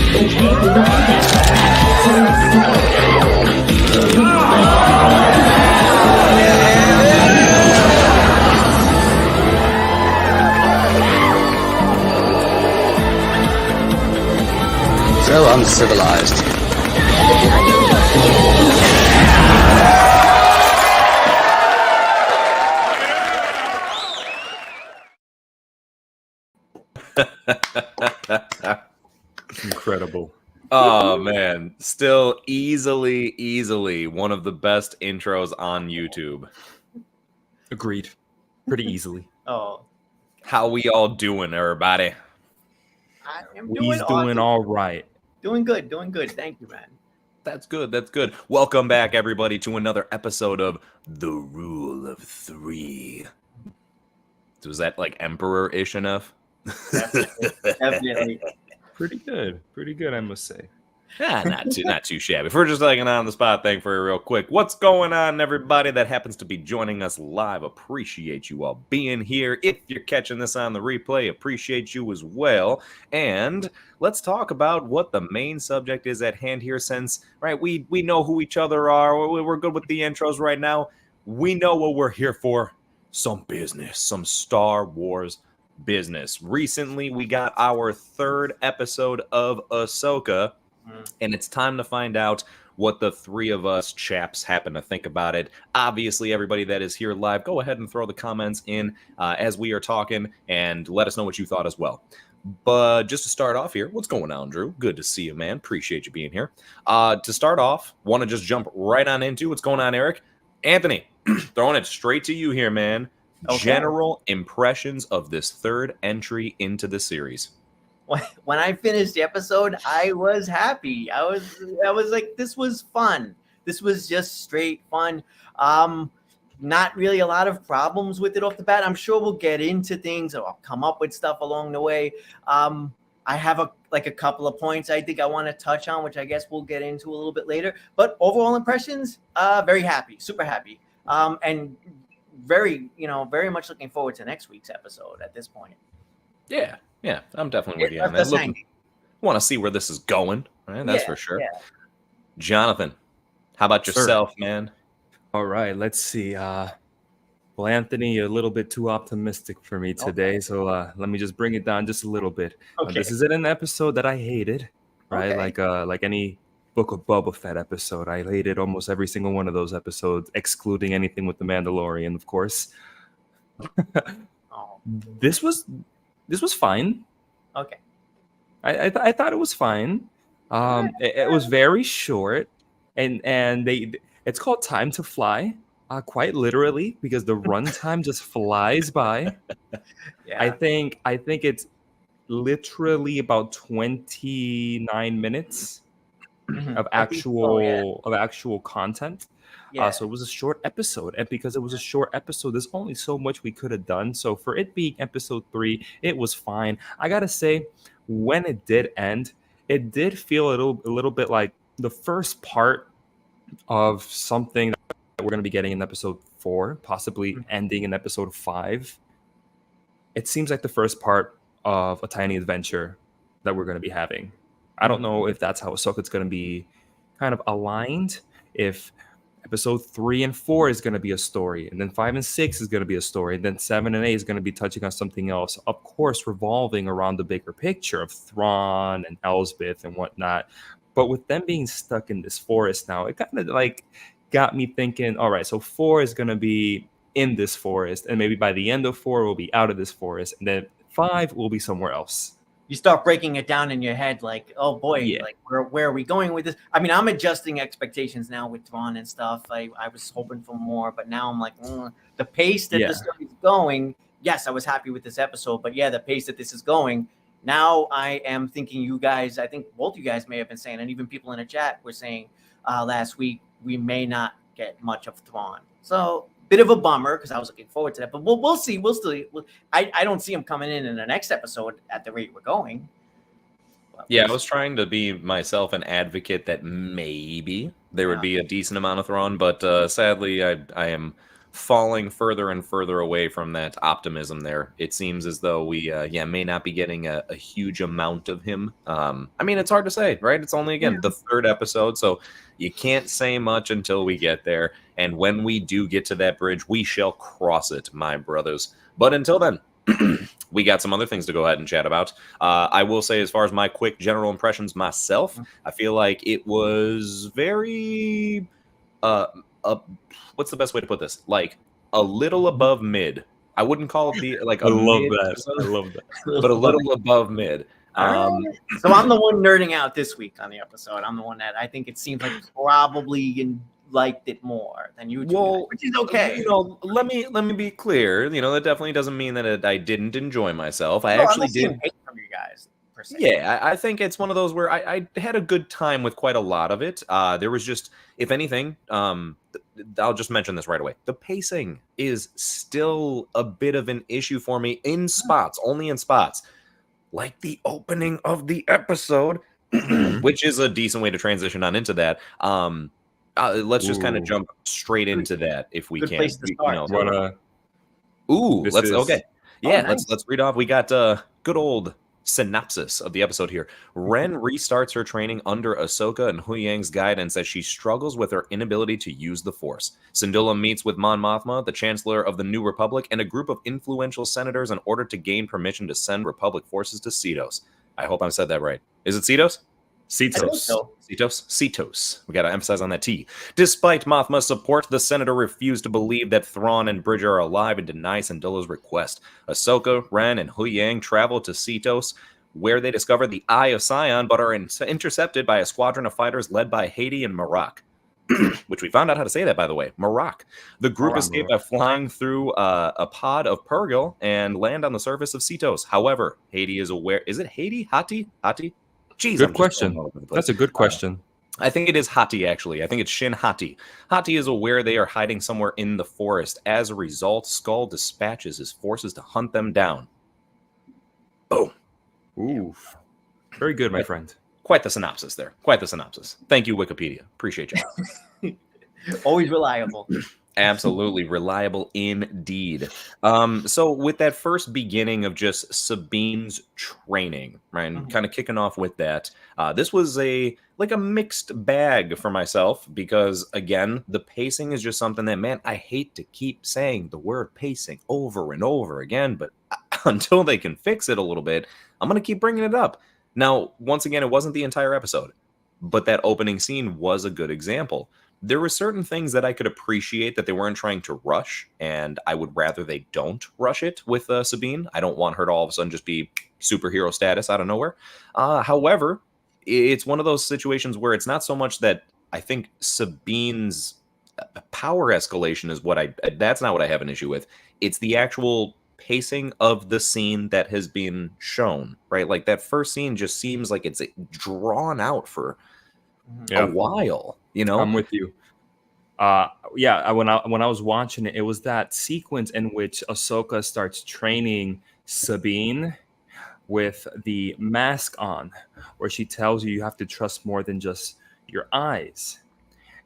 So uncivilized. Incredible. Oh man, still easily one of the best intros on YouTube. Agreed. Pretty easily. Oh, How we all doing, everybody? I am He's doing all right. Doing good. Thank you, man. That's good. That's good. Welcome back, everybody, to another episode of The Rule of Three. Was that like Emperor-ish enough? Definitely. Pretty good, I must say. Yeah, not too shabby. If we're just like an on the spot thing for you real quick, what's going on, everybody that happens to be joining us live? Appreciate you all being here. If you're catching this on the replay, appreciate you as well. And let's talk about what the main subject is at hand here. Since we know who each other are, we're good with the intros right now. We know what we're here for. Some business, some Star Wars business. Recently, we got our third episode of Ahsoka. And it's time to find out what the three of us chaps happen to think about it. Obviously, everybody that is here live, go ahead and throw the comments in as we are talking and let us know what you thought as well. But just to start off here, what's going on, Drew? Good to see you, man. Appreciate you being here. To start off, want to just jump right on into what's going on, Eric. Anthony, throwing it straight to you here, man. Okay. General impressions of this third entry into the series. When I finished the episode, I was happy. I was like, this was fun. This was just straight fun. Not really a lot of problems with it off the bat. I'm sure we'll get into things or I'll come up with stuff along the way. I have a couple of points I think I want to touch on, which I guess we'll get into a little bit later. But overall impressions, very happy, super happy. And very much looking forward to next week's episode at this point. Yeah, I'm definitely with you on that. Want to see where this is going, right? That's for sure. Yeah. Jonathan, how about yourself, man? All right, let's see. Well, Anthony, you're a little bit too optimistic for me today, so let me just bring it down just a little bit. Okay. This is an episode that I hated, right? Okay. Like any Book of Boba Fett episode, I hated almost every single one of those episodes, excluding anything with the Mandalorian, of course. This was fine. Okay. I thought it was fine. It was very short, and it's called Time to Fly, quite literally, because the runtime just flies by. Yeah. I think it's literally about 29 minutes of actual content. Yeah. So it was a short episode, and because it was a short episode, there's only so much we could have done. So for it being episode 3, it was fine. I gotta say, when it did end, it did feel a little bit like the first part of something that we're gonna be getting in episode 4, possibly ending in episode 5. It seems like the first part of a tiny adventure that we're gonna be having. I don't know if that's how Ahsoka's gonna be kind of aligned. If episode 3 and 4 is going to be a story, and then 5 and 6 is going to be a story, and then 7 and 8 is going to be touching on something else, of course revolving around the bigger picture of Thrawn and Elsbeth and whatnot. But with them being stuck in this forest now, it kind of like got me thinking, all right, so 4 is going to be in this forest, and maybe by the end of 4 we'll be out of this forest, and then 5 will be somewhere else. You start breaking it down in your head, like, oh boy, like where are we going with this? I mean, I'm adjusting expectations now with Thrawn and stuff. I was hoping for more, but now I'm like, the pace that the story is going. Yes, I was happy with this episode, but the pace that this is going. Now I am thinking you guys, I think both you guys may have been saying, and even people in the chat were saying last week, we may not get much of Thrawn. So bit of a bummer because I was looking forward to that, but we'll see. I don't see him coming in the next episode at the rate we're going. Yeah, I was trying to be myself an advocate that maybe there would be a decent amount of Thrawn, but sadly, I am falling further and further away from that optimism there. It seems as though we may not be getting a huge amount of him. I mean, it's hard to say, right? It's only, again, the third episode, so you can't say much until we get there. And when we do get to that bridge, we shall cross it, my brothers. But until then, we got some other things to go ahead and chat about. I will say, as far as my quick general impressions myself, I feel like it was very... what's the best way to put this? Like a little above mid. I wouldn't call it the like. I love that. But a little above mid. So I'm the one nerding out this week on the episode. I'm the one that I think it seems like probably liked it more than you, which is okay. Let me be clear. That definitely doesn't mean that I didn't enjoy myself. I actually did. Hate from you guys. Yeah, I think it's one of those where I had a good time with quite a lot of it. There was just, if anything, I'll just mention this right away. The pacing is still a bit of an issue for me in spots, only in spots. Like the opening of the episode, which is a decent way to transition on into that. Let's just kind of jump straight into that if we good can. Place to start. Okay. Yeah, nice. let's read off. We got good old synopsis of the episode here. Ren restarts her training under Ahsoka and Huyang's guidance as she struggles with her inability to use the Force. Syndulla meets with Mon Mothma, the Chancellor of the New Republic, and a group of influential senators in order to gain permission to send Republic forces to Cetos. I hope I said that right. Is it Cetos? Cetos. We got to emphasize on that T. Despite Mothma's support, the senator refused to believe that Thrawn and Bridger are alive and deny Syndulla's request. Ahsoka, Ren, and Huyang travel to Cetos, where they discover the Eye of Sion, but are intercepted by a squadron of fighters led by Haiti and Marak. Which we found out how to say that, by the way. Marak. The group escape by flying through a pod of Purgil and land on the surface of Cetos. However, Haiti is aware... Is it Haiti? Hati? Jeez, good question. That's a good question. I think it is Hati, actually. I think it's Shin Hati. Hati is aware they are hiding somewhere in the forest. As a result, Skull dispatches his forces to hunt them down. Boom. Ooh. Very good, my friend. Quite the synopsis there. Quite the synopsis. Thank you, Wikipedia. Appreciate you. Always reliable. Absolutely reliable indeed. So with that first beginning of just Sabine's training, right, kind of kicking off with that, this was a mixed bag for myself because, again, the pacing is just something that, man, I hate to keep saying the word pacing over and over again, but until they can fix it a little bit, I'm going to keep bringing it up. Now, once again, it wasn't the entire episode, but that opening scene was a good example. There were certain things that I could appreciate that they weren't trying to rush, and I would rather they don't rush it with Sabine. I don't want her to all of a sudden just be superhero status out of nowhere. However, it's one of those situations where it's not so much that I think Sabine's power escalation is that's not what I have an issue with. It's the actual pacing of the scene that has been shown, right? Like that first scene just seems like it's drawn out for a while. I'm with you. When I was watching it, it was that sequence in which Ahsoka starts training Sabine with the mask on, where she tells you have to trust more than just your eyes.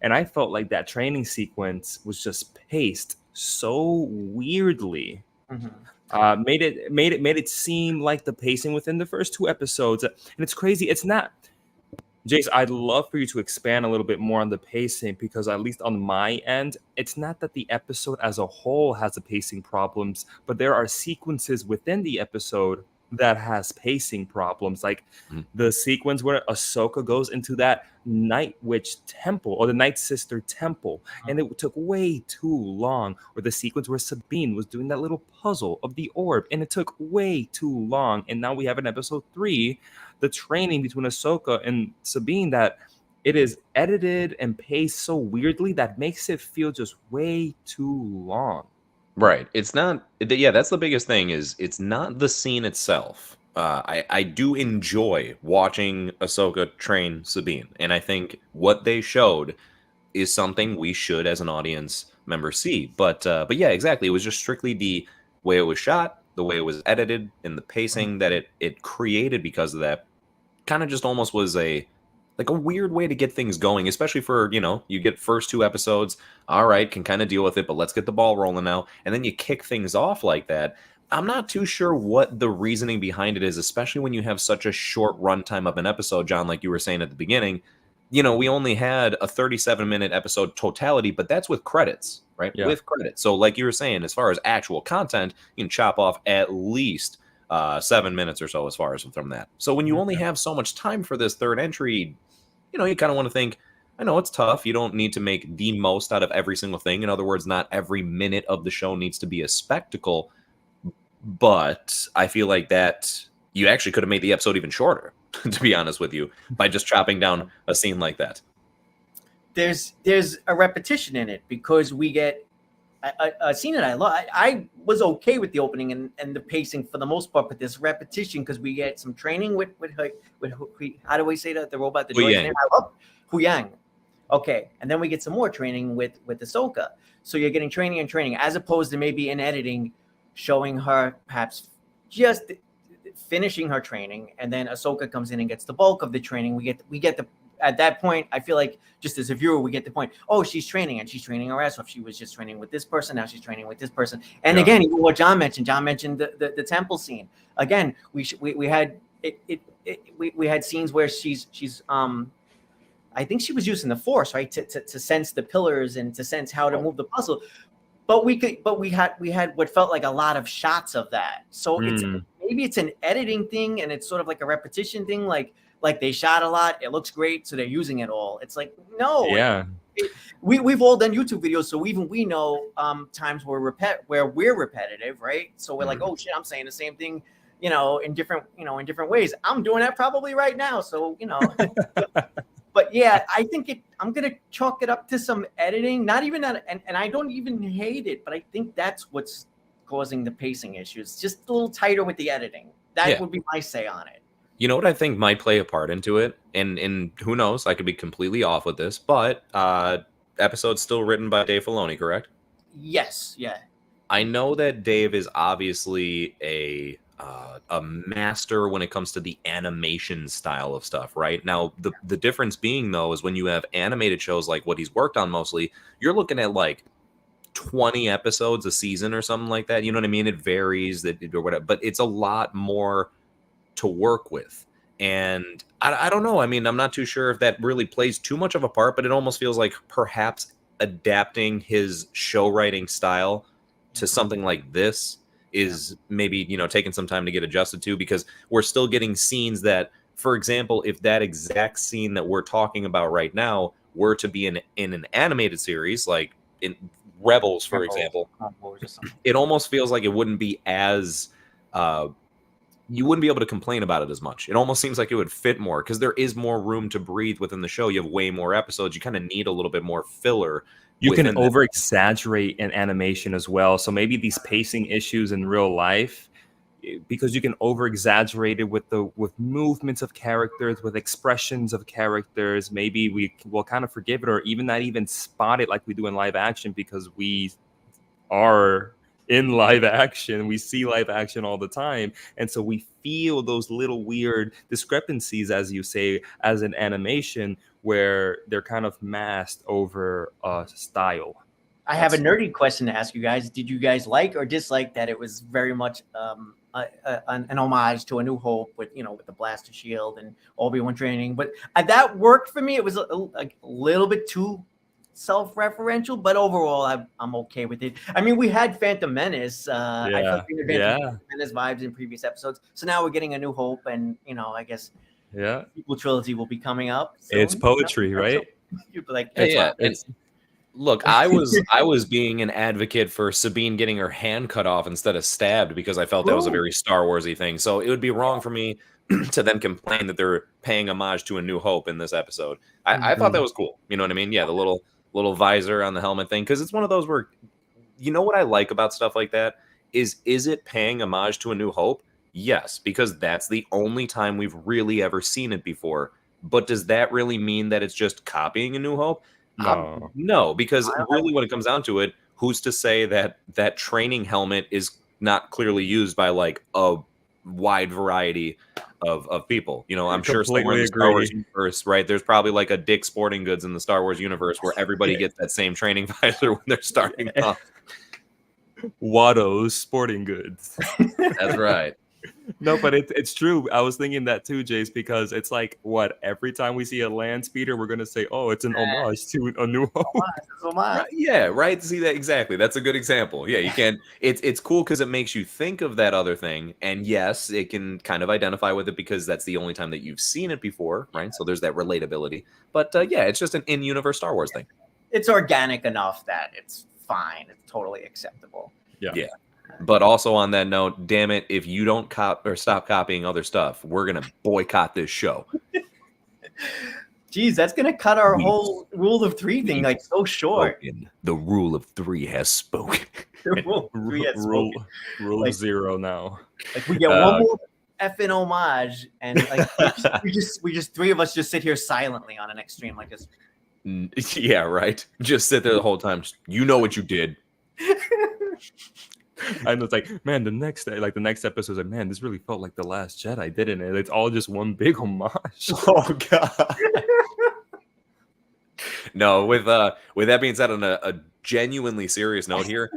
And I felt like that training sequence was just paced so weirdly. Made it seem like the pacing within the first two episodes, and it's crazy. It's not. Jace, I'd love for you to expand a little bit more on the pacing because at least on my end, it's not that the episode as a whole has the pacing problems, but there are sequences within the episode that has pacing problems. Like the sequence where Ahsoka goes into that Night Witch temple or the Night Sister temple, and it took way too long. Or the sequence where Sabine was doing that little puzzle of the orb, and it took way too long. And now we have in episode 3 the training between Ahsoka and Sabine that it is edited and paced so weirdly that makes it feel just way too long. Right. It's not. Yeah, that's the biggest thing. Is it's not the scene itself. I do enjoy watching Ahsoka train Sabine, and I think what they showed is something we should, as an audience member, see. But yeah, exactly. It was just strictly the way it was shot, the way it was edited, and the pacing that it created because of that. Kind of just almost was a like a weird way to get things going, especially for, you get first 2 episodes. All right, can kind of deal with it, but let's get the ball rolling now. And then you kick things off like that. I'm not too sure what the reasoning behind it is, especially when you have such a short runtime of an episode, John, like you were saying at the beginning. We only had a 37-minute episode totality, but that's with credits, right? Yeah. With credits. So like you were saying, as far as actual content, you can chop off at least 7 minutes or so as far as from that. So when you only have so much time for this third entry, you kind of want to think, I know it's tough. You don't need to make the most out of every single thing. In other words, not every minute of the show needs to be a spectacle. But I feel like that you actually could have made the episode even shorter, to be honest with you, by just chopping down a scene like that. There's a repetition in it because we get a scene that I love. I was okay with the opening and the pacing for the most part, but there's repetition because we get some training with how do we say that, the robot, the droid's name? I love Huyang. Okay, and then we get some more training with Ahsoka. So you're getting training and training, as opposed to maybe in editing showing her perhaps just finishing her training, and then Ahsoka comes in and gets the bulk of the training. We get the at that point, I feel like just as a viewer, we get the point. Oh, she's training and she's training her ass off. She was just training with this person. Now she's training with this person. And again, even what John mentioned the temple scene. Again, we had we had scenes where she's I think she was using the Force, right, to sense the pillars and to sense how to move the puzzle. But we had what felt like a lot of shots of that. So maybe it's an editing thing and it's sort of like a repetition thing. Like they shot a lot, it looks great, so they're using it all. It's like, no. Yeah. We've all done YouTube videos, so even we know times where we're repetitive, right? So we're like, oh shit, I'm saying the same thing, in different ways. I'm doing that probably right now. So, But yeah, I think I'm going to chalk it up to some editing, not even that. And I don't even hate it, but I think that's what's causing the pacing issues. Just a little tighter with the editing. That would be my say on it. You know what I think might play a part into it? And who knows, I could be completely off with this, but episode's still written by Dave Filoni, correct? Yes. Yeah. I know that Dave is obviously a master when it comes to the animation style of stuff, right? Now, the difference being, though, is when you have animated shows like what he's worked on mostly, you're looking at like 20 episodes a season or something like that. You know what I mean? It varies, or whatever, but it's a lot more to work with. And I don't know. I mean, I'm not too sure if that really plays too much of a part, but it almost feels like perhaps adapting his show writing style to something like this is maybe, taking some time to get adjusted to, because we're still getting scenes that, for example, if that exact scene that we're talking about right now were to be in an animated series, like in Rebels, for example, it almost feels like it wouldn't be as, you wouldn't be able to complain about it as much. It almost seems like it would fit more because there is more room to breathe within the show. You have way more episodes. You kind of need a little bit more filler. You can over exaggerate in animation as well. So maybe these pacing issues in real life, because you can over exaggerate it with movements of characters, with expressions of characters. Maybe we will kind of forgive it, or even not even spot it like we do in live action, because we are in live action. We see live action all the time. And so we feel those little weird discrepancies, as you say, as an animation, where they're kind of masked over style. I have a nerdy question to ask you guys. Did you guys like or dislike that it was very much an homage to A New Hope with the blaster shield and Obi-Wan training? But that worked for me. It was a little bit too self-referential, but overall I'm okay with it. I mean, we had Phantom Menace. I felt like we had Phantom Menace vibes in previous episodes. So now we're getting A New Hope, and I guess sequel trilogy will be coming up. So, it's poetry, right? You'd be like, look, I was being an advocate for Sabine getting her hand cut off instead of stabbed, because I felt that was a very Star Warsy thing. So it would be wrong for me to then complain that they're paying homage to A New Hope in this episode. I thought that was cool. You know what I mean? Yeah, the little visor on the helmet thing, because it's one of those where, what I like about stuff like that is it paying homage to A New Hope? Yes, because that's the only time we've really ever seen it before. But does that really mean that it's just copying A New Hope? No, because really when it comes down to it, who's to say that that training helmet is not clearly used by like a wide variety of people. You know, I'm sure somewhere in Completely the Star Wars agree. universe, right? There's probably like a Dick Sporting Goods in the Star Wars universe where everybody gets that same training visor when they're starting off. Watto's Sporting Goods. That's right. No, but it's true. I was thinking that too, Jace, because it's like, what, every time we see a land speeder, we're gonna say, "Oh, it's an homage to A New Hope." Right, yeah, right. See that exactly. That's a good example. Yeah, you can. It's cool because it makes you think of that other thing, and yes, it can kind of identify with it because that's the only time that you've seen it before, right? So there's that relatability. But yeah, it's just an in-universe Star Wars thing. It's organic enough that it's fine. It's totally acceptable. Yeah. But also on that note, damn it, if you don't stop copying other stuff, we're gonna boycott this show. Geez, that's gonna cut our whole rule of three thing like so short. The rule of three has spoken. Rule Rule 0 now. Like we get one more effing homage, and like we just three of us just sit here silently on an next stream like this. Yeah, right. Just sit there the whole time. You know what you did. And it's like, man, the next episode is like, man, this really felt like The Last Jedi, didn't it? It's all just one big homage. Oh god. No, with that being said, on a genuinely serious note here,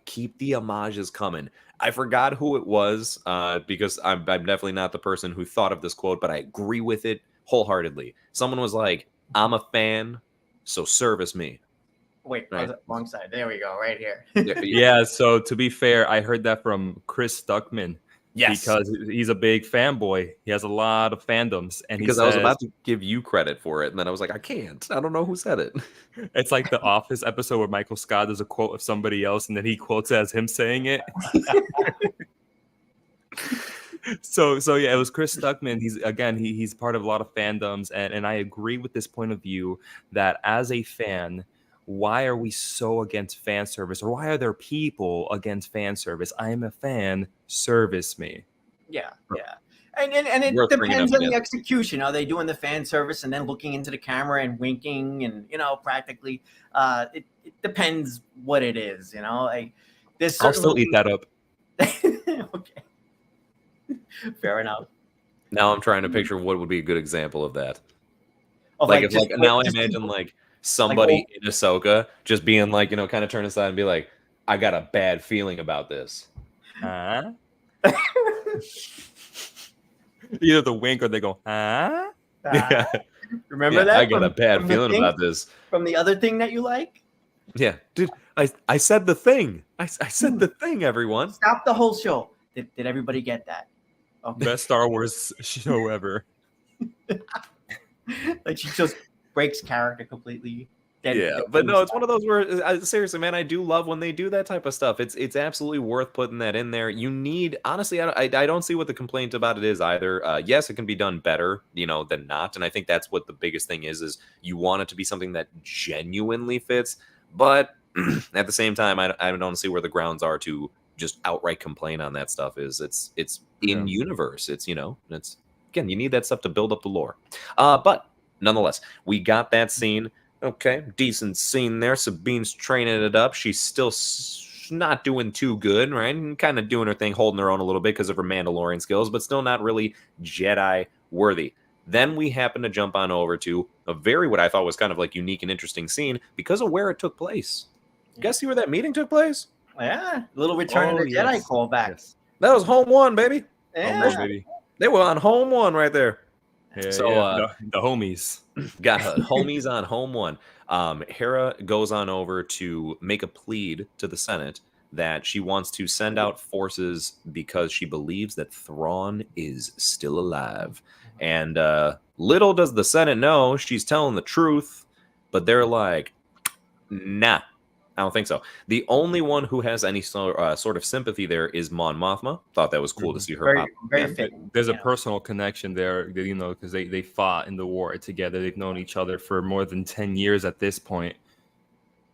keep the homages coming. I forgot who it was, because I'm definitely not the person who thought of this quote, but I agree with it wholeheartedly. Someone was like, "I'm a fan, so service me." Wait, right. Wrong side. There we go, right here. Yeah, so to be fair, I heard that from Chris Stuckman. Yes. Because he's a big fanboy. He has a lot of fandoms. And because I was about to give you credit for it, and then I was like, I can't. I don't know who said it. It's like the Office episode where Michael Scott does a quote of somebody else, and then he quotes it as him saying it. So yeah, it was Chris Stuckman. He's part of a lot of fandoms, and I agree with this point of view that as a fan, why are we so against fan service, or why are there people against fan service? I am a fan, service me. Yeah. And it depends on the execution. Are they doing the fan service and then looking into the camera and winking and, practically it depends what it is, like I'll still eat that up. Okay. Fair enough. Now I'm trying to picture what would be a good example of that. I imagine somebody in Ahsoka just being like, kind of turn aside and be like, I got a bad feeling about this. Either the wink or they go, huh? Yeah. Remember that? I got a bad feeling about this. From the other thing that you like? Yeah. Dude, I said the thing. I said the thing, everyone. Stop the whole show. Did everybody get that? Okay. Best Star Wars show ever. Like she just breaks character completely. But no, it's one of those where seriously, man, I do love when they do that type of stuff. It's absolutely worth putting that in there. You need, honestly, I don't see what the complaint about it is either. Yes, it can be done better, than not, and I think that's what the biggest thing is you want it to be something that genuinely fits. But at the same time, I don't see where the grounds are to just outright complain on that stuff. It's in universe. It's it's again, you need that stuff to build up the lore. But nonetheless, we got that scene. Okay, decent scene there. Sabine's training it up. She's still not doing too good, right? And kind of doing her thing, holding her own a little bit because of her Mandalorian skills, but still not really Jedi worthy. Then we happen to jump on over to a very, what I thought was kind of like unique and interesting scene because of where it took place. You guys see where that meeting took place? Yeah, little Return of the Jedi callback. Yes. That was home one, baby. Yeah. Home one, baby. They were on home one right there. Yeah, so the homies got homies on home one. Hera goes on over to make a plea to the Senate that she wants to send out forces because she believes that Thrawn is still alive. And little does the Senate know she's telling the truth, but they're like, nah, I don't think so. The only one who has any sort of sympathy there is Mon Mothma. Thought that was cool to see her pop. Very fitting. There's a personal connection there, because they fought in the war together. They've known each other for more than 10 years at this point.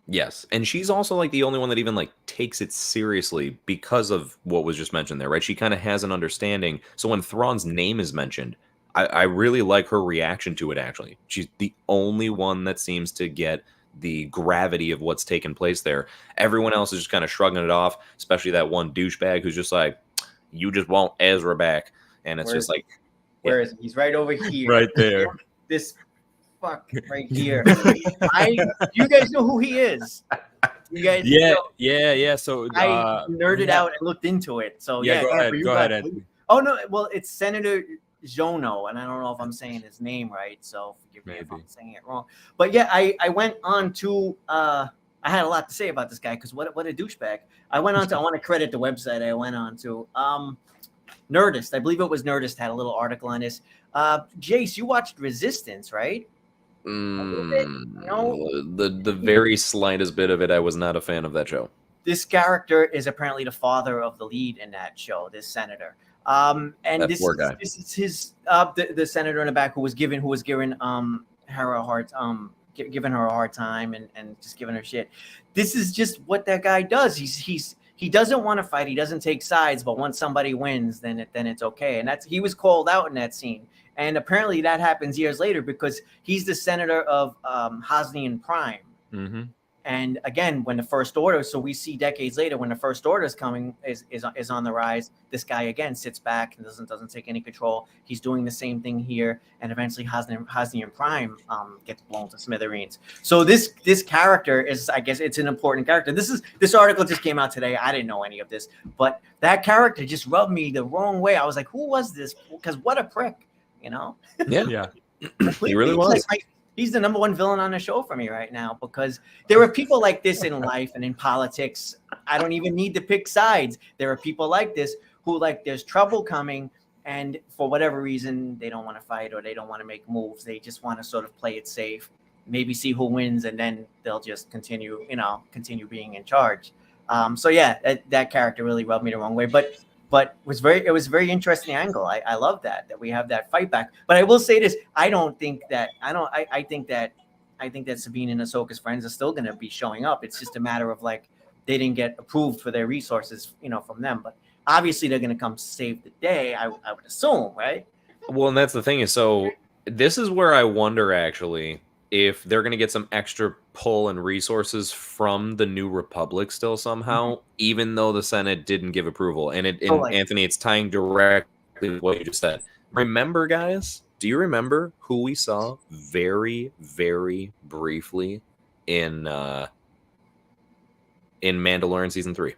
Yes, and she's also like the only one that even like takes it seriously because of what was just mentioned there, right? She kind of has an understanding. So when Thrawn's name is mentioned, I really like her reaction to it, actually. She's the only one that seems to get the gravity of what's taken place there. Everyone else is just kind of shrugging it off, especially that one douchebag who's just like, you just want Ezra back. And it's just like, Where is he? He's right over here. Right there. This fuck right here. You guys know who he is? You guys Yeah. So I nerded out and looked into it. So go ahead, Anthony. Oh no, well it's Senator Jono, and I don't know if I'm saying his name right, so forgive me if I'm saying it wrong. But yeah, I went on to I had a lot to say about this guy because what a douchebag. I went on to I want to credit the website I went on to. Nerdist, I believe it was Nerdist had a little article on this. Jace, you watched Resistance, right? The very slightest bit of it, I was not a fan of that show. This character is apparently the father of the lead in that show, this senator. And this is his the senator in the back who was giving her a hard giving her a hard time and just giving her shit. This is just what that guy does. He doesn't want to fight. He doesn't take sides, but once somebody wins, then it's okay. And he was called out in that scene. And apparently that happens years later because he's the senator of Hosnian Prime. Mm-hmm. And again, when the First Order, so we see decades later when the First Order is coming, is on the rise, this guy again sits back and doesn't take any control. He's doing the same thing here, and eventually Hosnian Prime gets blown to smithereens. So this character is, I guess, it's an important character. This article just came out today. I didn't know any of this, but that character just rubbed me the wrong way. I was like, who was this? Because what a prick, you know? Yeah. He really was. He's the number one villain on the show for me right now because there are people like this in life and in politics. I don't even need to pick sides. There are people like this who there's trouble coming and for whatever reason, they don't want to fight or they don't want to make moves. They just want to sort of play it safe, maybe see who wins and then they'll just continue being in charge. So yeah, that character really rubbed me the wrong way, but it was a very interesting angle. I love that we have that fight back. But I will say this: I think that Sabine and Ahsoka's friends are still going to be showing up. It's just a matter of they didn't get approved for their resources, from them. But obviously they're going to come save the day. I would assume, right? Well, and that's the thing is, so this is where I wonder actually if they're going to get some extra pull and resources from the New Republic still somehow, even though the Senate didn't give approval. And Anthony, it's tying directly with what you just said. Remember, guys, do you remember who we saw very, very briefly in Mandalorian Season 3?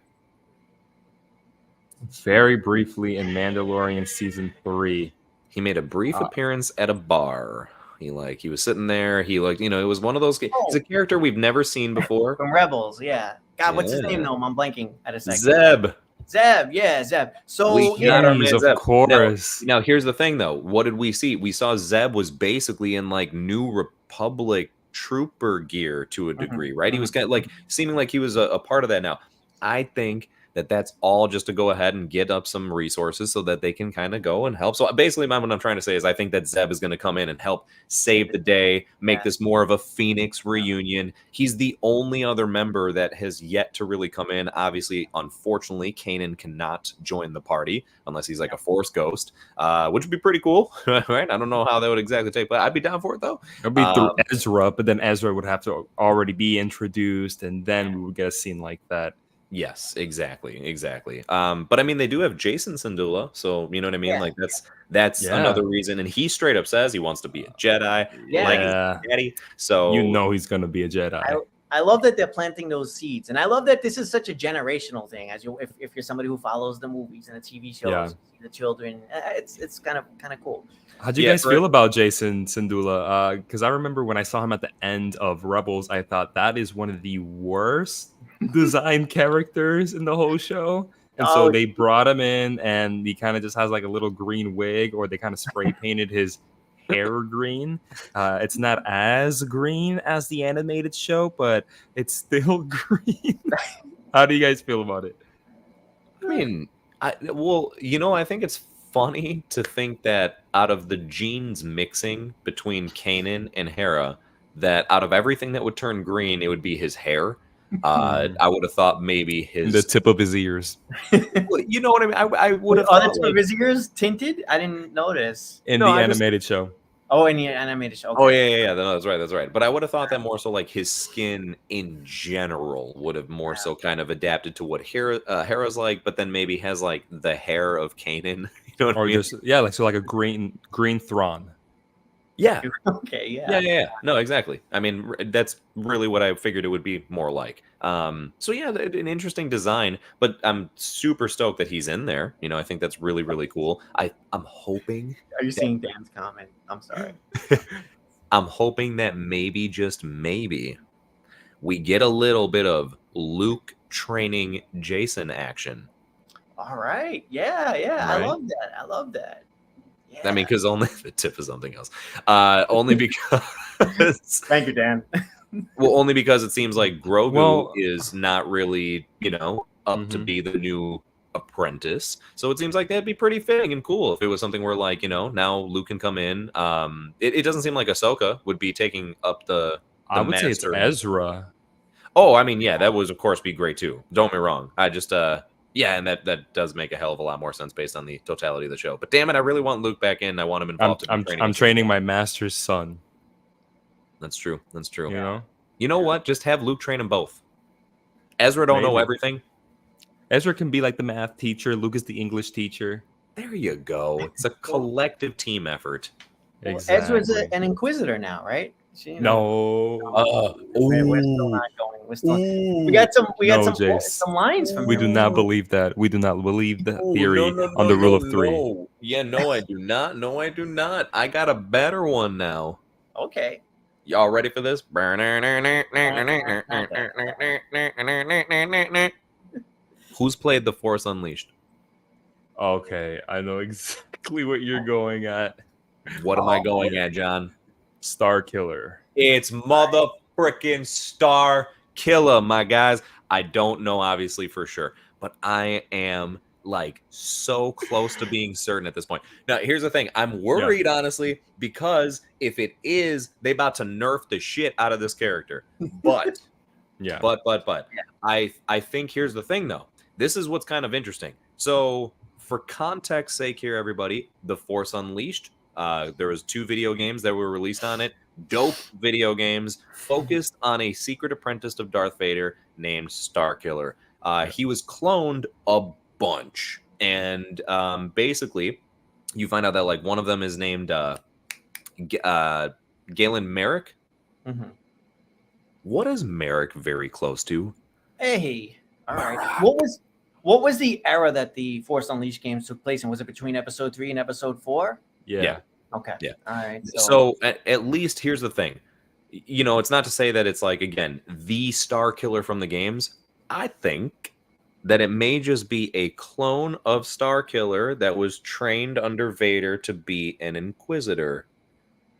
Very briefly in Mandalorian Season 3. He made a brief appearance at a bar. He was sitting there. It was one of those. He's a character we've never seen before. From Rebels, yeah. God, what's his name though? I'm blanking at a second. Zeb. So we got our man, of course. Now here's the thing though. What did we see? We saw Zeb was basically in New Republic trooper gear to a degree, right? He was kind of seeming like he was a part of that. Now, I think that's all just to go ahead and get up some resources so that they can kind of go and help. So basically, what I'm trying to say is I think that Zeb is going to come in and help save the day, make this more of a Phoenix reunion. He's the only other member that has yet to really come in. Obviously, unfortunately, Kanan cannot join the party unless he's a Force ghost, which would be pretty cool, right? I don't know how that would exactly take place. I'd be down for it, though. It would be through Ezra, but then Ezra would have to already be introduced, and then we would get a scene like that. Yes, exactly. But I mean, they do have Jason Syndulla, so you know what I mean. Yeah. That's another reason, and he straight up says he wants to be a Jedi, like his daddy. So he's gonna be a Jedi. I love that they're planting those seeds, and I love that this is such a generational thing. If you're somebody who follows the movies and the TV shows, the children, it's kind of cool. How'd you guys feel about Jason Syndulla? Because I remember when I saw him at the end of Rebels, I thought that is one of the worst design characters in the whole show. And so they brought him in and he kind of just has a little green wig, or they kind of spray painted his hair green. It's not as green as the animated show, but it's still green. How do you guys feel about it? I mean, I think it's funny to think that out of the genes mixing between Kanan and Hera, that out of everything that would turn green, it would be his hair. I would have thought maybe the tip of his ears. You know what I mean? I would have. Are the tip of his ears tinted? I didn't notice in the animated show. Oh, and the animated show. Okay. Oh yeah. No, that's right. But I would have thought that more so like his skin in general would have more so kind of adapted to what Hera's like, but then maybe has like the hair of Kanan. You know what I mean? just like a green Thrawn. Yeah. Okay. Yeah. Yeah. No, exactly. I mean, that's really what I figured it would be more like. So yeah, an interesting design, but I'm super stoked that he's in there. You know, I think that's really, really cool. I'm hoping. Are you seeing Dan's comment? I'm sorry. I'm hoping that maybe, just maybe, we get a little bit of Luke training Jason action. All right. Yeah. Right? I love that. Yeah. I mean, because only the tip is something else. Only because. Thank you, Dan. Well, only because it seems like Grogu is not really, up to be the new apprentice. So it seems like that'd be pretty fitting and cool if it was something where, like, now Luke can come in. It doesn't seem like Ahsoka would be taking up the I would say it's Ezra. Oh, I mean, yeah, that would of course be great too. Don't get me wrong. I just yeah, and that does make a hell of a lot more sense based on the totality of the show. But damn it, I really want Luke back in. I want him involved. I'm training my master's son. That's true. You know what? Just have Luke train them both. Ezra don't know everything. Ezra can be like the math teacher. Luke is the English teacher. There you go. It's a collective team effort. Well, exactly. Ezra's an inquisitor now, right? No. We're still not going. We got some lines from. We do not believe that. We do not believe the theory on the rule of three. No. Yeah, no, I do not. No, I do not. I got a better one now. Okay. Y'all ready for this? Who's played The Force Unleashed? Okay, I know exactly what you're going at. What am I going at, John? Star Killer. It's mother frickin' Star Killer, my guys. I don't know, obviously, for sure, but I am like so close to being certain at this point. Now, here's the thing. I'm worried, honestly, because if it is, they about to nerf the shit out of this character. But, but, I think here's the thing, though. This is what's kind of interesting. So, for context sake here, everybody, The Force Unleashed, there was 2 video games that were released on it. Dope video games focused on a secret apprentice of Darth Vader named Starkiller. He was cloned a bunch, and basically, you find out that like one of them is named Galen Merrick. Mm-hmm. What is Merrick very close to? Hey, all right. What was the era that the Force Unleashed games took place in? Was it between Episode 3 and Episode 4? Yeah. Okay. Yeah. All right. So at least here's the thing. It's not to say that it's like, again, the Star Killer from the games. I think that it may just be a clone of Star Killer that was trained under Vader to be an Inquisitor.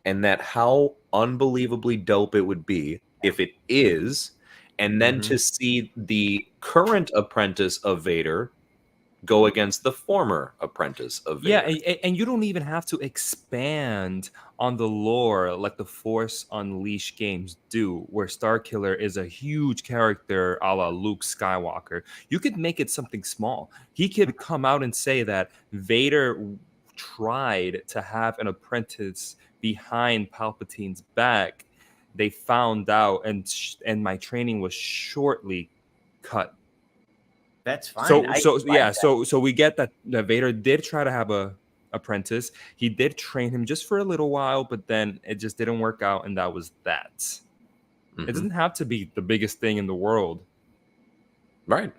And that how unbelievably dope it would be if it is. And then to see the current apprentice of Vader go against the former apprentice of Vader. Yeah, and you don't even have to expand on the lore like the Force Unleashed games do, where Starkiller is a huge character a la Luke Skywalker. You could make it something small. He could come out and say that Vader tried to have an apprentice behind Palpatine's back. They found out, and my training was shortly cut. That's fine. So we get that Vader did try to have a apprentice. He did train him just for a little while, but then it just didn't work out, and that was that. Mm-hmm. It doesn't have to be the biggest thing in the world, right?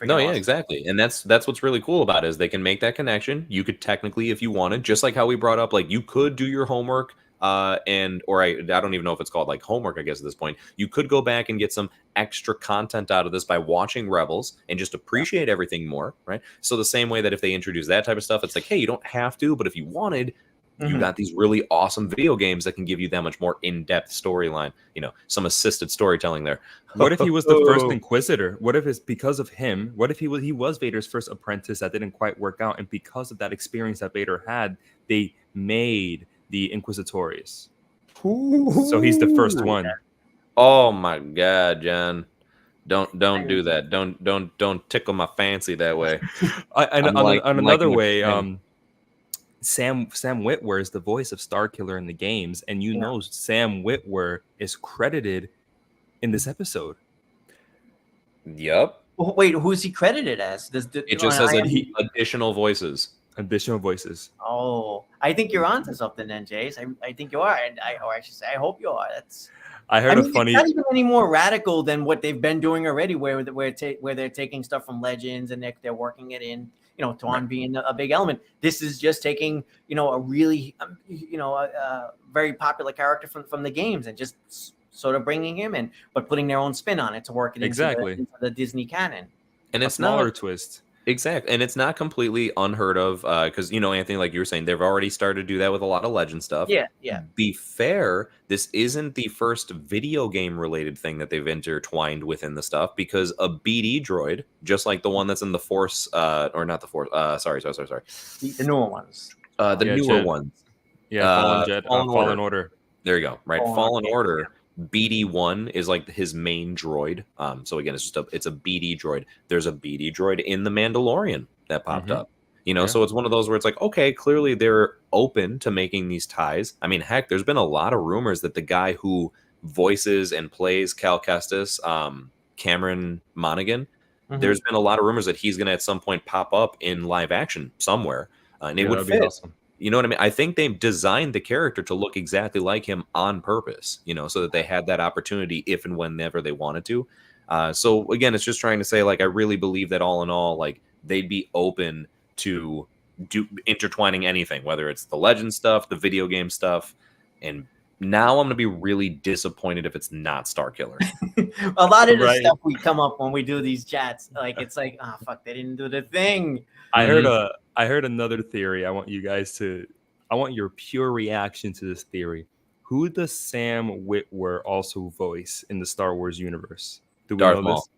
No, yeah, exactly. And that's what's really cool about it, is they can make that connection. You could technically, if you wanted, just like how we brought up, like you could do your homework. I don't even know if it's called like homework, I guess at this point. You could go back and get some extra content out of this by watching Rebels and just appreciate everything more, right? So the same way that if they introduce that type of stuff, it's like, hey, you don't have to, but if you wanted, you got these really awesome video games that can give you that much more in-depth storyline, some assisted storytelling there. What if he was the first Inquisitor? What if it's because of him? What if he was Vader's first apprentice that didn't quite work out, and because of that experience that Vader had, they made the Inquisitores. So he's the first one. Oh my God, John! Don't do that. Don't tickle my fancy that way. Another way, Sam Witwer is the voice of Starkiller in the games, and you know Sam Witwer is credited in this episode. Yep. Wait, who's he credited as? It just says additional voices. Additional voices. Oh, I think you're onto something then, Jace. I think you are, and I should say I hope you are. I heard a funny. It's not even any more radical than what they've been doing already, where they're taking stuff from Legends and they're working it in. You know, Thrawn being a big element. This is just taking a really a very popular character from the games and just sort of bringing him in, but putting their own spin on it to work it into the Disney canon. And it's a smaller twist. Exactly. And it's not completely unheard of because, Anthony, like you were saying, they've already started to do that with a lot of Legend stuff. Yeah. Be fair, this isn't the first video game related thing that they've intertwined within the stuff, because a BD droid, just like the one that's in the Force, or not the Force, sorry. The newer ones. The newer ones. Yeah, Fallen Order. There you go. Right. Fallen Order. BD1 is like his main droid. So again, it's a BD droid. There's a BD droid in the Mandalorian that popped up. So it's one of those where it's like, okay, clearly they're open to making these ties. I mean, heck, there's been a lot of rumors that the guy who voices and plays Cal Kestis, Cameron Monaghan, there's been a lot of rumors that he's going to at some point pop up in live action somewhere, and it would fit. Awesome. You know what I mean? I think they've designed the character to look exactly like him on purpose, so that they had that opportunity if and whenever they wanted to. So again, it's just trying to say, like, I really believe that all in all, like, they'd be open to intertwining anything, whether it's the Legend stuff, the video game stuff. And now I'm going to be really disappointed if it's not Starkiller. A lot of the stuff we come up when we do these chats, like, it's like, oh, fuck, they didn't do the thing. I heard another theory. I want your pure reaction to this theory. Who does Sam Witwer also voice in the Star Wars universe? Do we know this?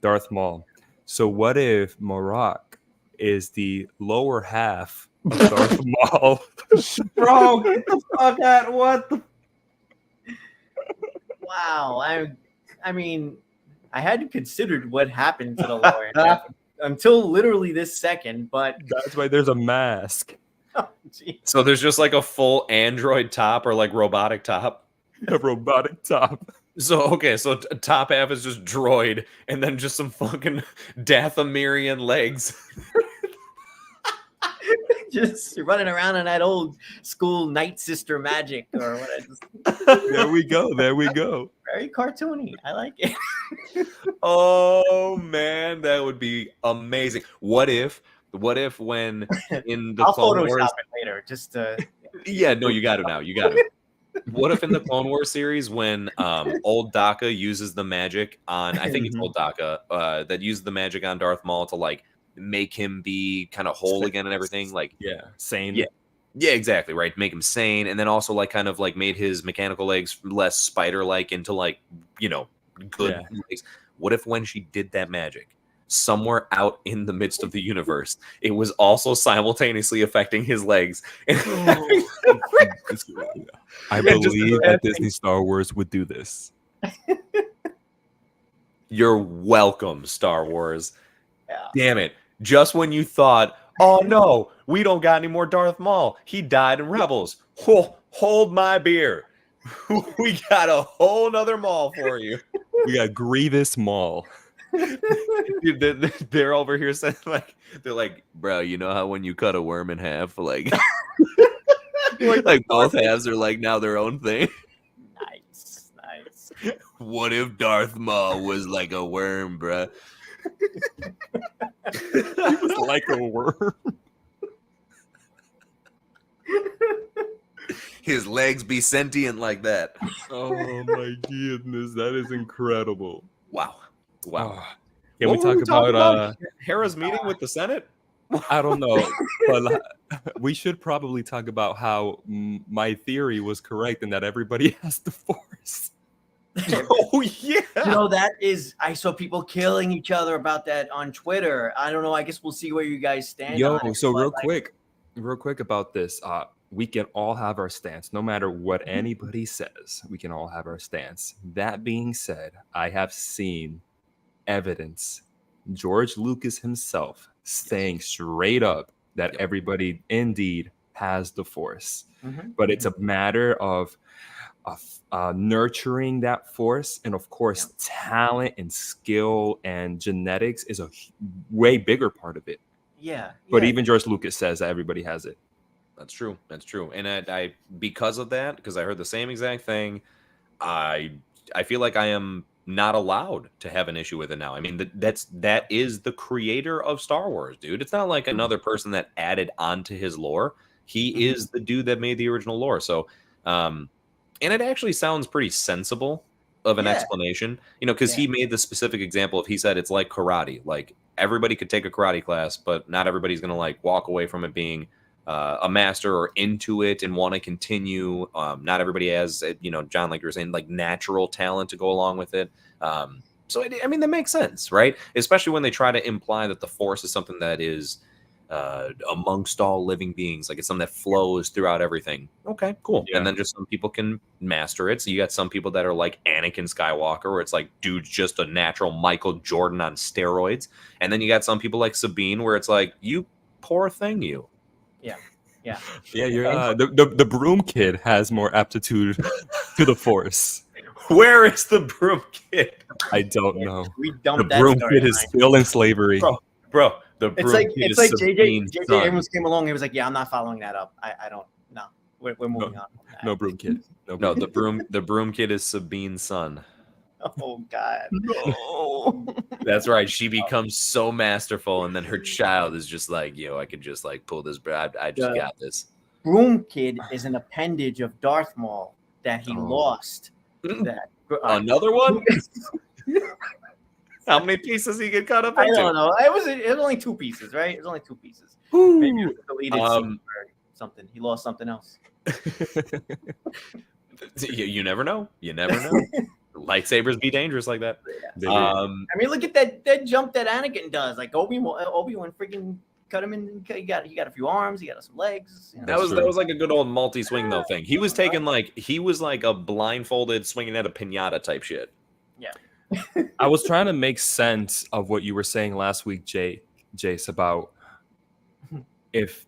Darth Maul. So what if Marok is the lower half of Darth Maul? Bro, get the fuck out! What the? Wow, I mean, I hadn't considered what happened to the lower half until literally this second, but that's why there's a mask. Oh, so there's just like a full android top or like robotic top. A robotic top. So top half is just droid, and then just some fucking Dathomirian legs. Just running around in that old school Night Sister magic or what. There we go. Very cartoony. I like it. Oh man, that would be amazing. What if when in the I'll Clone Photoshop Wars... it later. Just yeah, no, you got it now. You got it. What if in the Clone Wars series when old Daka uses the magic on, I think it's old Daka, that uses the magic on Darth Maul to like make him be kind of whole again and everything, like sane. Yeah, exactly, right. Make him sane, and then also like kind of like made his mechanical legs less spider-like into like, good legs. What if when she did that magic, somewhere out in the midst of the universe, it was also simultaneously affecting his legs? I believe that Disney Star Wars would do this. You're welcome, Star Wars. Yeah. Damn it. Just when you thought, oh no, we don't got any more Darth Maul. He died in Rebels. Hold my beer. We got a whole nother Maul for you. We got Grievous Maul. Dude, they're over here saying they're like, bro, you know how when you cut a worm in half, like both halves are like now their own thing. Nice. What if Darth Maul was like a worm, bro? He was like a worm. His legs be sentient like that. Oh my goodness, that is incredible. Wow. Can we talk about Hera's meeting with the Senate? I don't know, but we should probably talk about how my theory was correct and that everybody has the Force. Oh yeah, that is. I saw people killing each other about that on Twitter. I don't know. I guess we'll see where you guys stand. Real quick about this. We can all have our stance, no matter what anybody says. We can all have our stance. That being said, I have seen evidence. George Lucas himself saying straight up that everybody indeed has the Force, Mhm. but it's a matter of nurturing that Force, and of course, talent and skill and genetics is a way bigger part of it. Yeah. But yeah. even George Lucas says that everybody has it. That's true. That's true. And I because of that, because I heard the same exact thing, I feel like I am not allowed to have an issue with it now. I mean, that is the creator of Star Wars, dude. It's not like another person that added onto his lore. He is the dude that made the original lore. So, and it actually sounds pretty sensible of an Yeah. explanation, you know, because he made the specific example of, he said it's like karate. Like everybody could take a karate class, but not everybody's gonna like walk away from it being a master or into it and want to continue. Not everybody has, you know, John, like you were saying, like natural talent to go along with it. So I mean, that makes sense, right? Especially when they try to imply that the Force is something that is amongst all living beings, like it's something that flows throughout everything. Okay, cool. Yeah. And then just some people can master it. So you got some people that are like Anakin Skywalker, where it's like, dude's just a natural Michael Jordan on steroids. And then you got some people like Sabine, where it's like, you poor thing, you. Yeah. You're the broom kid has more aptitude to the Force. Where is the broom kid? I don't know. We The dumped that broom story kid is still in slavery. Bro, the broom It's like kid it's is like Sabine's JJ son. Abrams came along. He was like, "Yeah, I'm not following that up. I don't. No, we're moving on." From that. No broom kid. No, the broom kid is Sabine's son. Oh God. No. That's right. She becomes so masterful, and then her child is just like, yo, I could just like pull this. I just Yeah. got this. Broom Kid is an appendage of Darth Maul that he lost. That Another one? How many pieces he get cut up I into? don't know. It was only 2 pieces, right? It was only 2 pieces. Maybe it was deleted scene or something. He lost something else. You never know. You never know. Lightsabers be dangerous like that. They I mean, look at that jump that Anakin does. Like Obi-Wan freaking cut him in. He got a few arms. He got some legs. You know? That was like a good old multi-swing though thing. He was taking like a blindfolded swinging at a pinata type shit. Yeah. I was trying to make sense of what you were saying last week, Jace, about if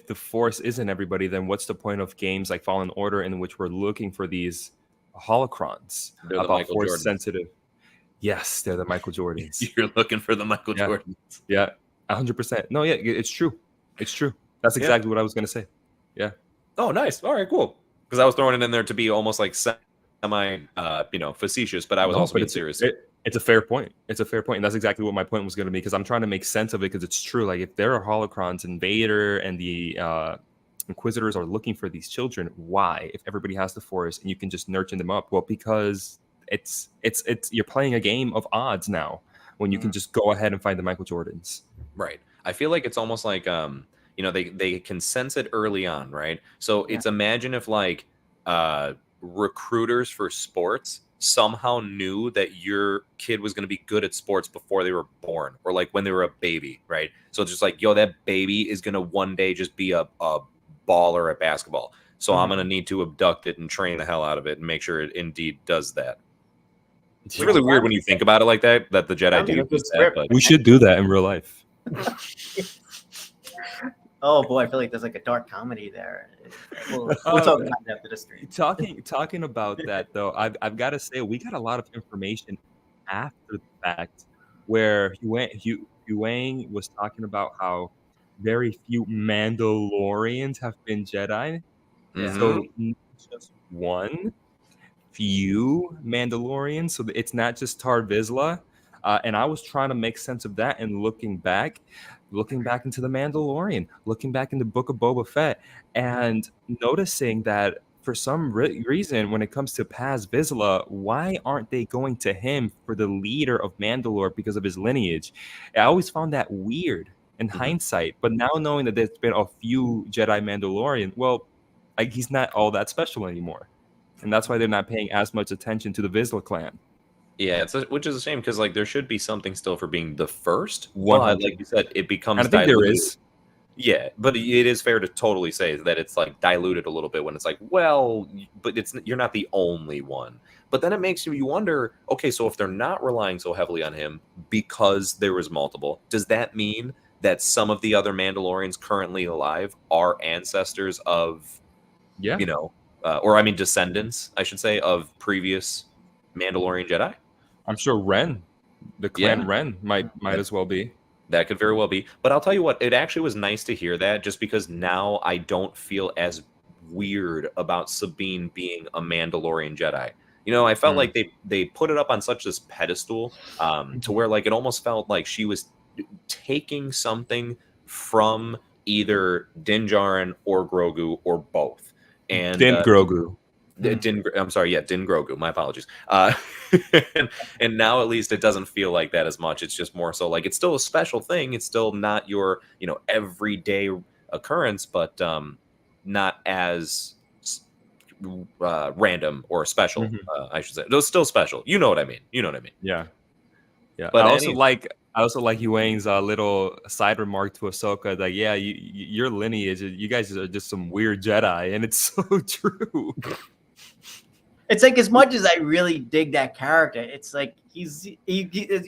the Force isn't everybody, then what's the point of games like Fallen Order in which we're looking for these holocrons They're the about Michael Force Jordans. sensitive? Yes, they're the Michael Jordans. You're looking for the Michael Yeah. Jordans. Yeah, 100%. No, yeah, it's true. It's true. That's exactly what I was gonna say. Yeah. Oh, nice. All right, cool. Because I was throwing it in there to be almost like semi, facetious, but I was also being serious. It's a fair point. It's a fair point, and that's exactly what my point was going to be. Because I'm trying to make sense of it. Because it's true. Like if there are holocrons and Vader and the Inquisitors are looking for these children, why? If everybody has the Force and you can just nurture them up, well, because it's you're playing a game of odds now when you can just go ahead and find the Michael Jordans. Right. I feel like it's almost like they can sense it early on, right? So it's imagine if like recruiters for sports somehow knew that your kid was going to be good at sports before they were born, or like when they were a baby, right? So it's just like, yo, that baby is going to one day just be a baller at basketball. So I'm going to need to abduct it and train the hell out of it and make sure it indeed does that. It's really weird when you think about it like that the Jedi do that, but We should do that in real life. Oh boy, I feel like there's like a dark comedy there. We'll talk about it after the stream. Talking about that though, I've got to say we got a lot of information after the fact where Wang was talking about how very few Mandalorians have been Jedi. So just one few Mandalorians. So it's not just Tar Vizsla. And I was trying to make sense of that and looking back into the Mandalorian, looking back in the Book of Boba Fett, and noticing that for some reason, when it comes to Paz Vizsla, why aren't they going to him for the leader of Mandalore because of his lineage? I always found that weird in hindsight, but now knowing that there's been a few Jedi Mandalorian, well, like he's not all that special anymore, and that's why they're not paying as much attention to the Vizsla clan. Yeah, which is a shame because like there should be something still for being the first. 100. But like you said, it becomes. And I think diluted. there is. Yeah, but it is fair to totally say that it's like diluted a little bit when it's like, well, but you're not the only one. But then it makes you wonder, okay, so if they're not relying so heavily on him because there was multiple, does that mean that some of the other Mandalorians currently alive are ancestors of, Yeah, or I mean descendants, I should say, of previous Mandalorian Jedi. I'm sure the clan Ren might as well be. That could very well be. But I'll tell you what, it actually was nice to hear that, just because now I don't feel as weird about Sabine being a Mandalorian Jedi. I felt like they put it up on such this pedestal, to where like it almost felt like she was taking something from either Din Djarin or Grogu or both. And Din Grogu. I'm sorry, Din Grogu. My apologies. And now at least it doesn't feel like that as much. It's just more so like it's still a special thing. It's still not your everyday occurrence, but not as random or special. I should say it was still special. You know what I mean? Yeah. But I also like Yuang's little side remark to Ahsoka that your lineage, you guys are just some weird Jedi, and it's so true. It's like, as much as I really dig that character, it's like he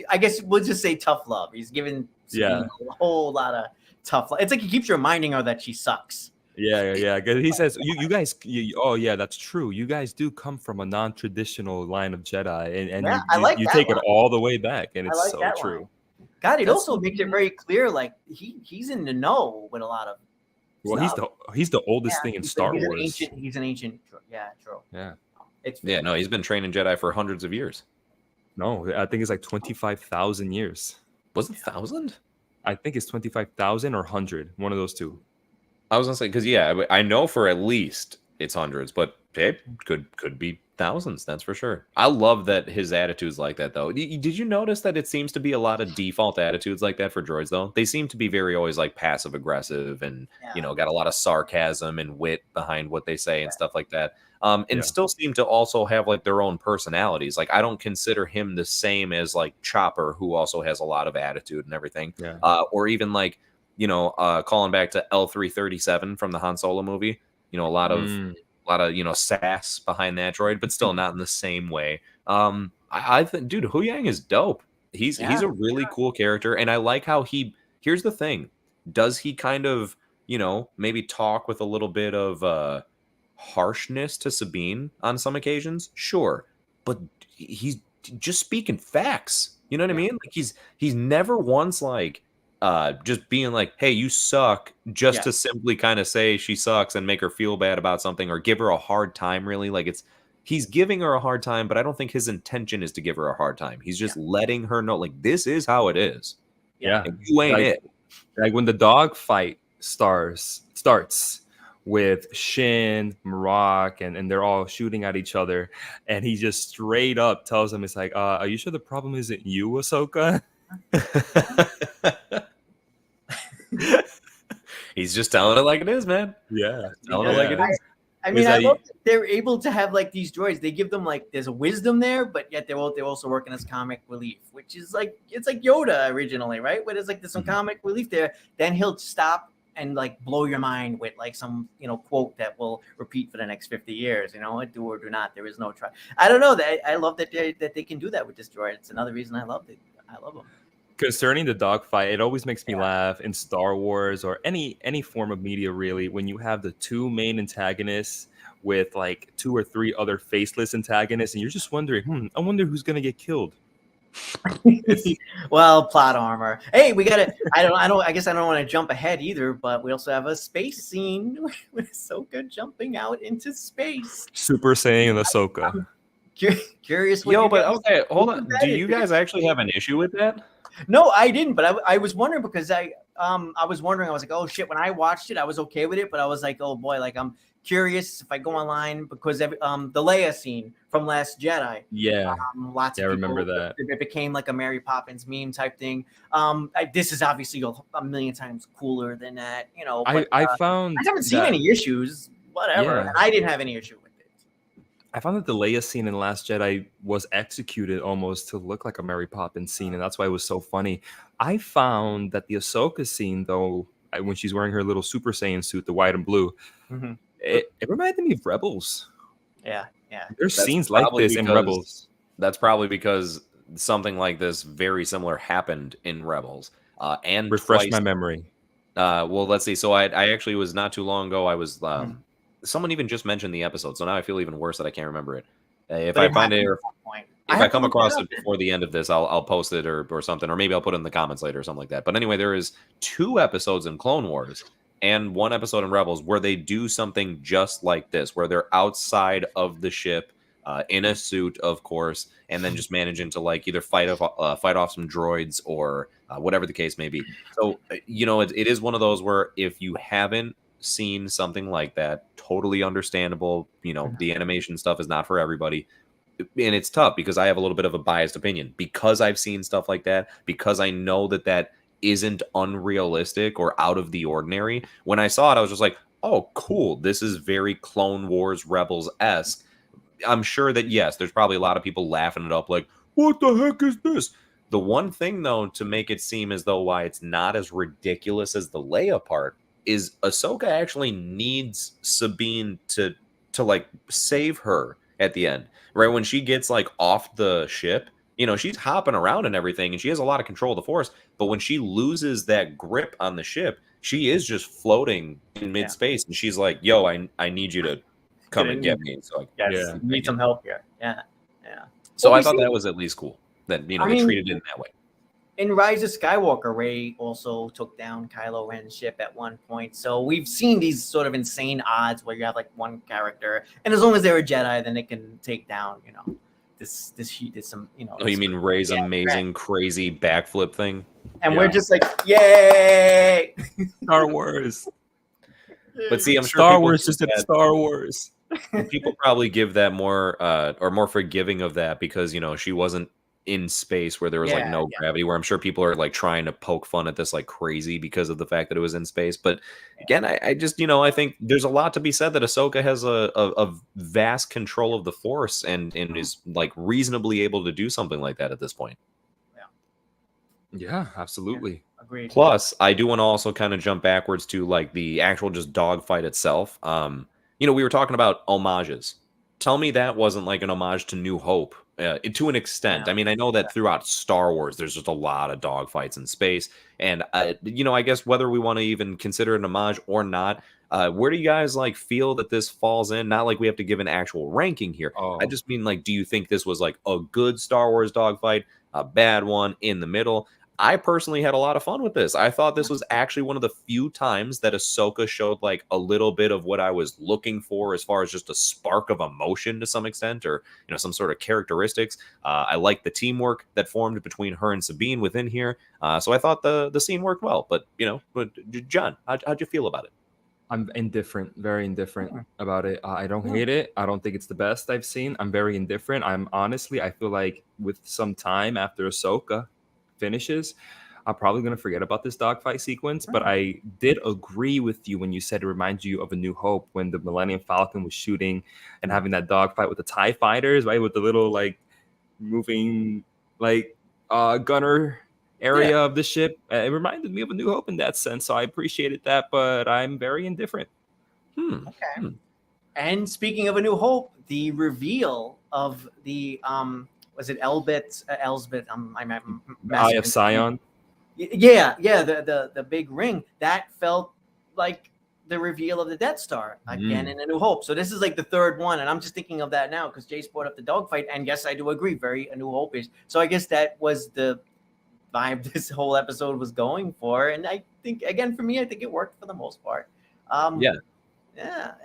I guess we'll just say tough love. He's given Sabine a whole lot of tough love. It's like he keeps reminding her that she sucks. Yeah. Because he says, you guys, oh yeah, that's true. You guys do come from a non-traditional line of Jedi, and you take it all the way back, and it's so true. Line. God, it also makes it very clear, like he's in the know with a lot of. Well, stuff. he's the oldest thing in Star Wars. He's an ancient. Yeah, true. Yeah. No, he's been training Jedi for hundreds of years. No, I think it's like 25,000 years. Was it 1,000? I think it's 25,000 or 100. One of those two. I was gonna say, because I know for at least it's hundreds, but it could be thousands. That's for sure. I love that his attitude's like that, though. Did you notice that it seems to be a lot of default attitudes like that for droids, though? They seem to be very always like passive aggressive and got a lot of sarcasm and wit behind what they say and stuff like that. And still seem to also have like their own personalities. Like I don't consider him the same as like Chopper, who also has a lot of attitude and everything. Or even like calling back to L337 from the Han Solo movie. A lot of sass behind that droid, but still not in the same way. I think, dude, Huyang is dope. He's a really cool character, and I like how here's the thing. Does he kind of maybe talk with a little bit of harshness to Sabine on some occasions? Sure, but he's just speaking facts. You know what I mean? Like he's never once like just being like, hey, you suck, just to simply kind of say she sucks and make her feel bad about something or give her a hard time. Really, like he's giving her a hard time, but I don't think his intention is to give her a hard time. He's just letting her know, like, this is how it is. And you ain't it. Like when the dog fight starts with Shin, Marak, and they're all shooting at each other, and he just straight up tells him, it's like, are you sure the problem isn't you, Ahsoka? He's just telling it like it is, man. Telling it like it is. I mean, I love that they're able to have like these droids. They give them like there's a wisdom there, but yet they're also working as comic relief, which is like it's like Yoda originally, right? Where there's like some comic relief there, then he'll stop and like blow your mind with like some quote that will repeat for the next 50 years. Do or do not. There is no try. I don't know that I love that they can do that with this droid. It's another reason I love it. I love them. Concerning the dogfight, it always makes me laugh in Star Wars or any form of media, really, when you have the two main antagonists with like 2 or 3 other faceless antagonists, and you're just wondering, I wonder who's gonna get killed. Well, plot armor. Hey, we gotta. I guess I don't want to jump ahead either, but we also have a space scene with Ahsoka jumping out into space. Super Saiyan and Ahsoka. Curious. But okay, hold on. Do you guys actually have an issue with that? No, I didn't, but I was wondering because I was wondering. I was like, oh shit. When I watched it, I was okay with it, but I was like, oh boy, like I'm curious if I go online because the Leia scene from Last Jedi. Lots of people, remember that. It became like a Mary Poppins meme type thing. This is obviously a million times cooler than that. But, I haven't seen any issues. Whatever. And I didn't have any issue with it. I found that the Leia scene in Last Jedi was executed almost to look like a Mary Poppins scene, and that's why it was so funny. I found that the Ahsoka scene, though, when she's wearing her little Super Saiyan suit, the white and blue, it reminded me of Rebels. Yeah. There's scenes like this in Rebels. That's probably because something like this very similar happened in Rebels. and refresh twice. my memory. Well, let's see. So I actually was not too long ago. I was someone even just mentioned the episode, so now I feel even worse that I can't remember it. If I find it, or if I come across it before the end of this, I'll post it or something, or maybe I'll put it in the comments later or something like that. But anyway, there is 2 episodes in Clone Wars and 1 episode in Rebels where they do something just like this, where they're outside of the ship in a suit, of course, and then just managing to like either fight off some droids or whatever the case may be. So it is one of those where if you haven't seen something like that, totally understandable. The animation stuff is not for everybody, and it's tough because I have a little bit of a biased opinion because I've seen stuff like that, because I know that isn't unrealistic or out of the ordinary. When I saw it, I was just like, oh, cool, this is very Clone Wars Rebels-esque. I'm sure that, yes, there's probably a lot of people laughing it up like, what the heck is this? The one thing, though, to make it seem as though why it's not as ridiculous as the Leia part is Ahsoka actually needs Sabine to like save her at the end, right? When she gets like off the ship, she's hopping around and everything, and she has a lot of control of the Force. But when she loses that grip on the ship, she is just floating in mid-space, and she's like, "Yo, I need you to come and get me." So need some help here. Yeah. So I thought that was at least cool that they treated it in that way. In Rise of Skywalker, Rey also took down Kylo Ren's ship at one point. So we've seen these sort of insane odds where you have like one character, and as long as they're a Jedi, then they can take down, this some, Oh, you mean Rey's amazing, crazy backflip thing? And we're just like, yay! Star Wars. But see, I'm sure Star Wars just did Star Wars. People probably give that more or more forgiving of that because she wasn't in space where there was like no gravity, where I'm sure people are like trying to poke fun at this like crazy because of the fact that it was in space. But again, I just I think there's a lot to be said that Ahsoka has a vast control of the Force and is like reasonably able to do something like that at this point. Yeah, absolutely. Yeah, agreed. Plus, I do want to also kind of jump backwards to like the actual just dogfight itself. We were talking about homages. Tell me that wasn't like an homage to New Hope to an extent. I mean, I know that throughout Star Wars, there's just a lot of dogfights in space. And, I guess whether we want to even consider it an homage or not, where do you guys like feel that this falls in? Not like we have to give an actual ranking here. I just mean like, do you think this was like a good Star Wars dogfight, a bad one, in the middle? I personally had a lot of fun with this. I thought this was actually one of the few times that Ahsoka showed like a little bit of what I was looking for as far as just a spark of emotion to some extent, or some sort of characteristics. I liked the teamwork that formed between her and Sabine within here. So I thought the scene worked well. But John, how'd you feel about it? I'm indifferent, very indifferent about it. I don't hate it. I don't think it's the best I've seen. I'm very indifferent. I feel like with some time after Ahsoka finishes, I'm probably going to forget about this dogfight sequence. But I did agree with you when you said it reminds you of A New Hope, when the Millennium Falcon was shooting and having that dogfight with the TIE fighters, right? With the little like moving like gunner area of the ship. It reminded me of A New Hope in that sense. So I appreciated that, but I'm very indifferent. Okay. And speaking of A New Hope, the reveal of the was it Elsbeth? Eye of Sion. Yeah, the big ring that felt like the reveal of the Death Star again in A New Hope. So this is like the third one, and I'm just thinking of that now because Jace brought up the dogfight, and yes, I do agree, very A New Hope-ish. So I guess that was the vibe this whole episode was going for, and I think again for me, I think it worked for the most part. Yeah,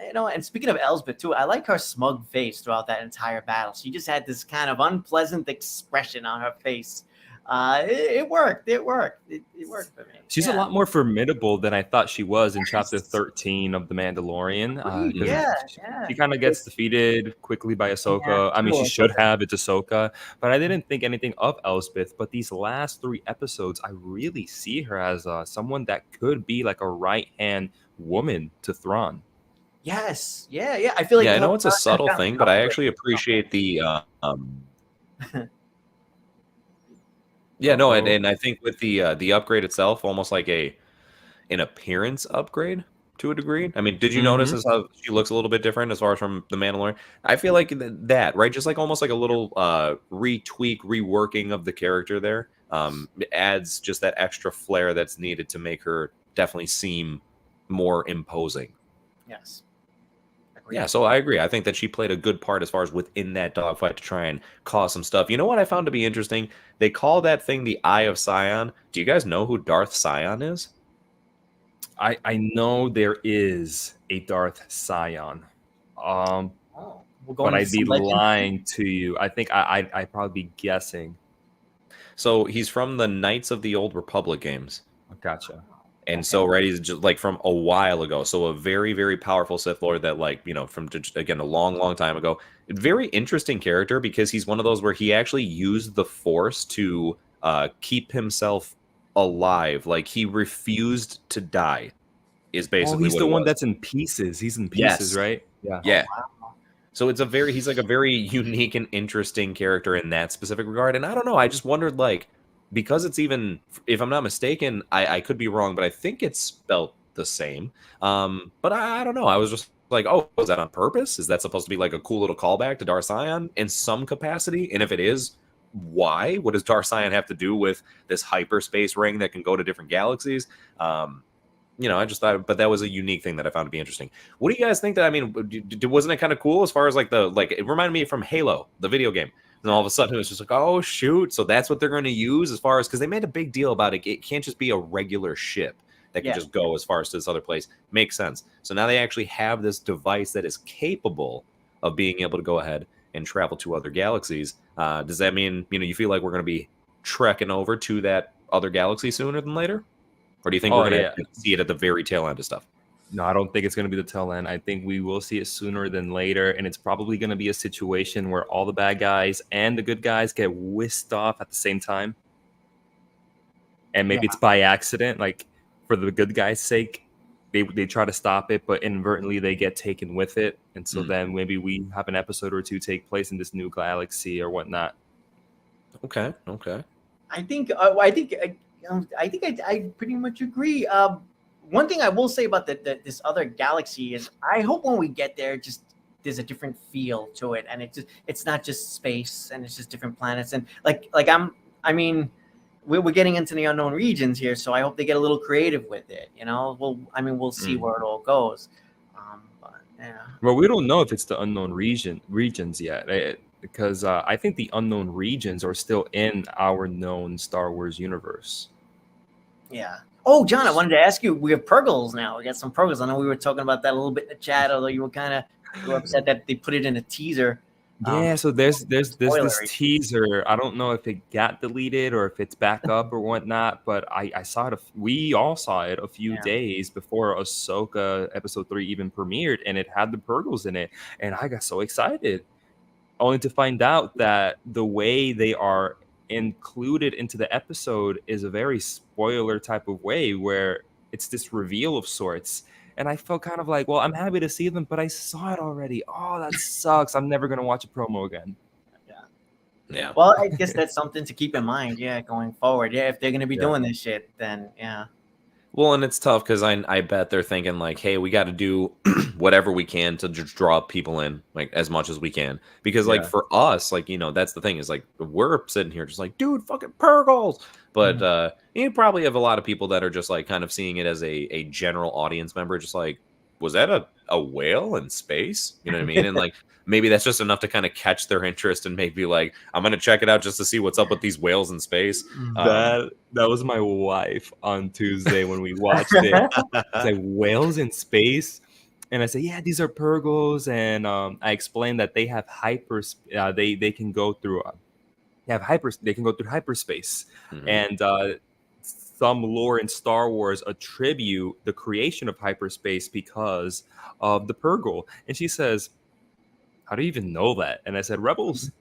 and speaking of Elsbeth too, I like her smug face throughout that entire battle. She just had this kind of unpleasant expression on her face. It worked. It worked for me. She's a lot more formidable than I thought she was in chapter 13 of The Mandalorian. She kind of gets defeated quickly by Ahsoka. I mean, she should have. It's Ahsoka. But I didn't think anything of Elsbeth. But these last 3 episodes, I really see her as someone that could be like a right-hand woman to Thrawn. Yes. Yeah. I feel like I know it's a subtle thing, but I actually appreciate the and I think with the upgrade itself, almost like an appearance upgrade to a degree. I mean, did you notice as how she looks a little bit different as far as from the Mandalorian? I feel like that, right? Just like almost like a little reworking of the character there. It adds just that extra flair that's needed to make her definitely seem more imposing. Yes. Yeah, so I agree. I think that she played a good part as far as within that dogfight to try and cause some stuff. You know what I found to be interesting? They call that thing the Eye of Sion. Do you guys know who Darth Sion is? I know there is a Darth Sion. We'll go But into I'd be some legends. lying to you. I think I'd probably be guessing. So he's from the Knights of the Old Republic games. Gotcha. And so, right, he's just like from a while ago. So a very, very powerful Sith Lord that, like, from, again, a long, long time ago. Very interesting character because he's one of those where he actually used the Force to keep himself alive. Like, he refused to die is basically he's what the it one was. that's in pieces. He's in pieces, Yes. right? Yeah. Yeah. Oh, wow. So he's like a very unique and interesting character in that specific regard. And I don't know, I just wondered, like, because it's even, if I'm not mistaken, I could be wrong, but I think it's spelt the same. But I don't know. I was just like, oh, was that on purpose? Is that supposed to be like a cool little callback to Darth Sion in some capacity? And if it is, why? What does Darth Sion have to do with this hyperspace ring that can go to different galaxies? I just thought, but that was a unique thing that I found to be interesting. What do you guys think? That, I mean, wasn't it kind of cool as far as like it reminded me from Halo, the video game. And all of a sudden it was just like, oh shoot. So that's what they're going to use as far as, because they made a big deal about it. It can't just be a regular ship that can just go as far as to this other place. Makes sense. So now they actually have this device that is capable of being able to go ahead and travel to other galaxies. Does that mean, you feel like we're going to be trekking over to that other galaxy sooner than later? Or do you think we're going to see it at the very tail end of stuff? No, I don't think it's going to be the tail end. I think we will see it sooner than later, and it's probably going to be a situation where all the bad guys and the good guys get whisked off at the same time. And maybe it's by accident, like for the good guys' sake, they try to stop it, but inadvertently they get taken with it. And so then maybe we have an episode or two take place in this new galaxy or whatnot. Okay. I pretty much agree. One thing I will say about this other galaxy is I hope when we get there, just there's a different feel to it, and it's not just space, and it's just different planets, and we're getting into the unknown regions here, so I hope they get a little creative with it. We'll see where it all goes. But yeah. Well, we don't know if it's the unknown regions yet, because I think the unknown regions are still in our known Star Wars universe. Yeah. Oh, John, I wanted to ask you, we have Purgles now. We got some Purgles. I know we were talking about that a little bit in the chat, although you were upset that they put it in a teaser. Yeah, so there's this teaser. I don't know if it got deleted or if it's back up or whatnot, but I saw it. We all saw it a few days before Ahsoka episode 3 even premiered, and it had the Purgles in it, and I got so excited, only to find out that the way they are included into the episode is a very spoiler type of way, where it's this reveal of sorts. And I felt kind of like, well, I'm happy to see them, but I saw it already. Oh, that sucks. I'm never going to watch a promo again. Yeah. Well, I guess that's something to keep in mind. Yeah, going forward. Yeah, if they're going to be doing this shit, then yeah. Well, and it's tough because I bet they're thinking like, hey, we got to do whatever we can to just draw people in, like, as much as we can. Because like for us, like, that's the thing, is like we're sitting here just like, dude, fucking Purgles. But you probably have a lot of people that are just like kind of seeing it as a general audience member, just like, was that a whale in space? You know what I mean? And like maybe that's just enough to kind of catch their interest and maybe like, I'm gonna check it out just to see what's up with these whales in space. That was my wife on Tuesday when we watched it. It's like, whales in space, and I said, yeah, these are Purgles, and I explained that they have they can go through hyperspace, and some lore in Star Wars attribute the creation of hyperspace because of the Purgle. And she says, how do you even know that? And I said, Rebels,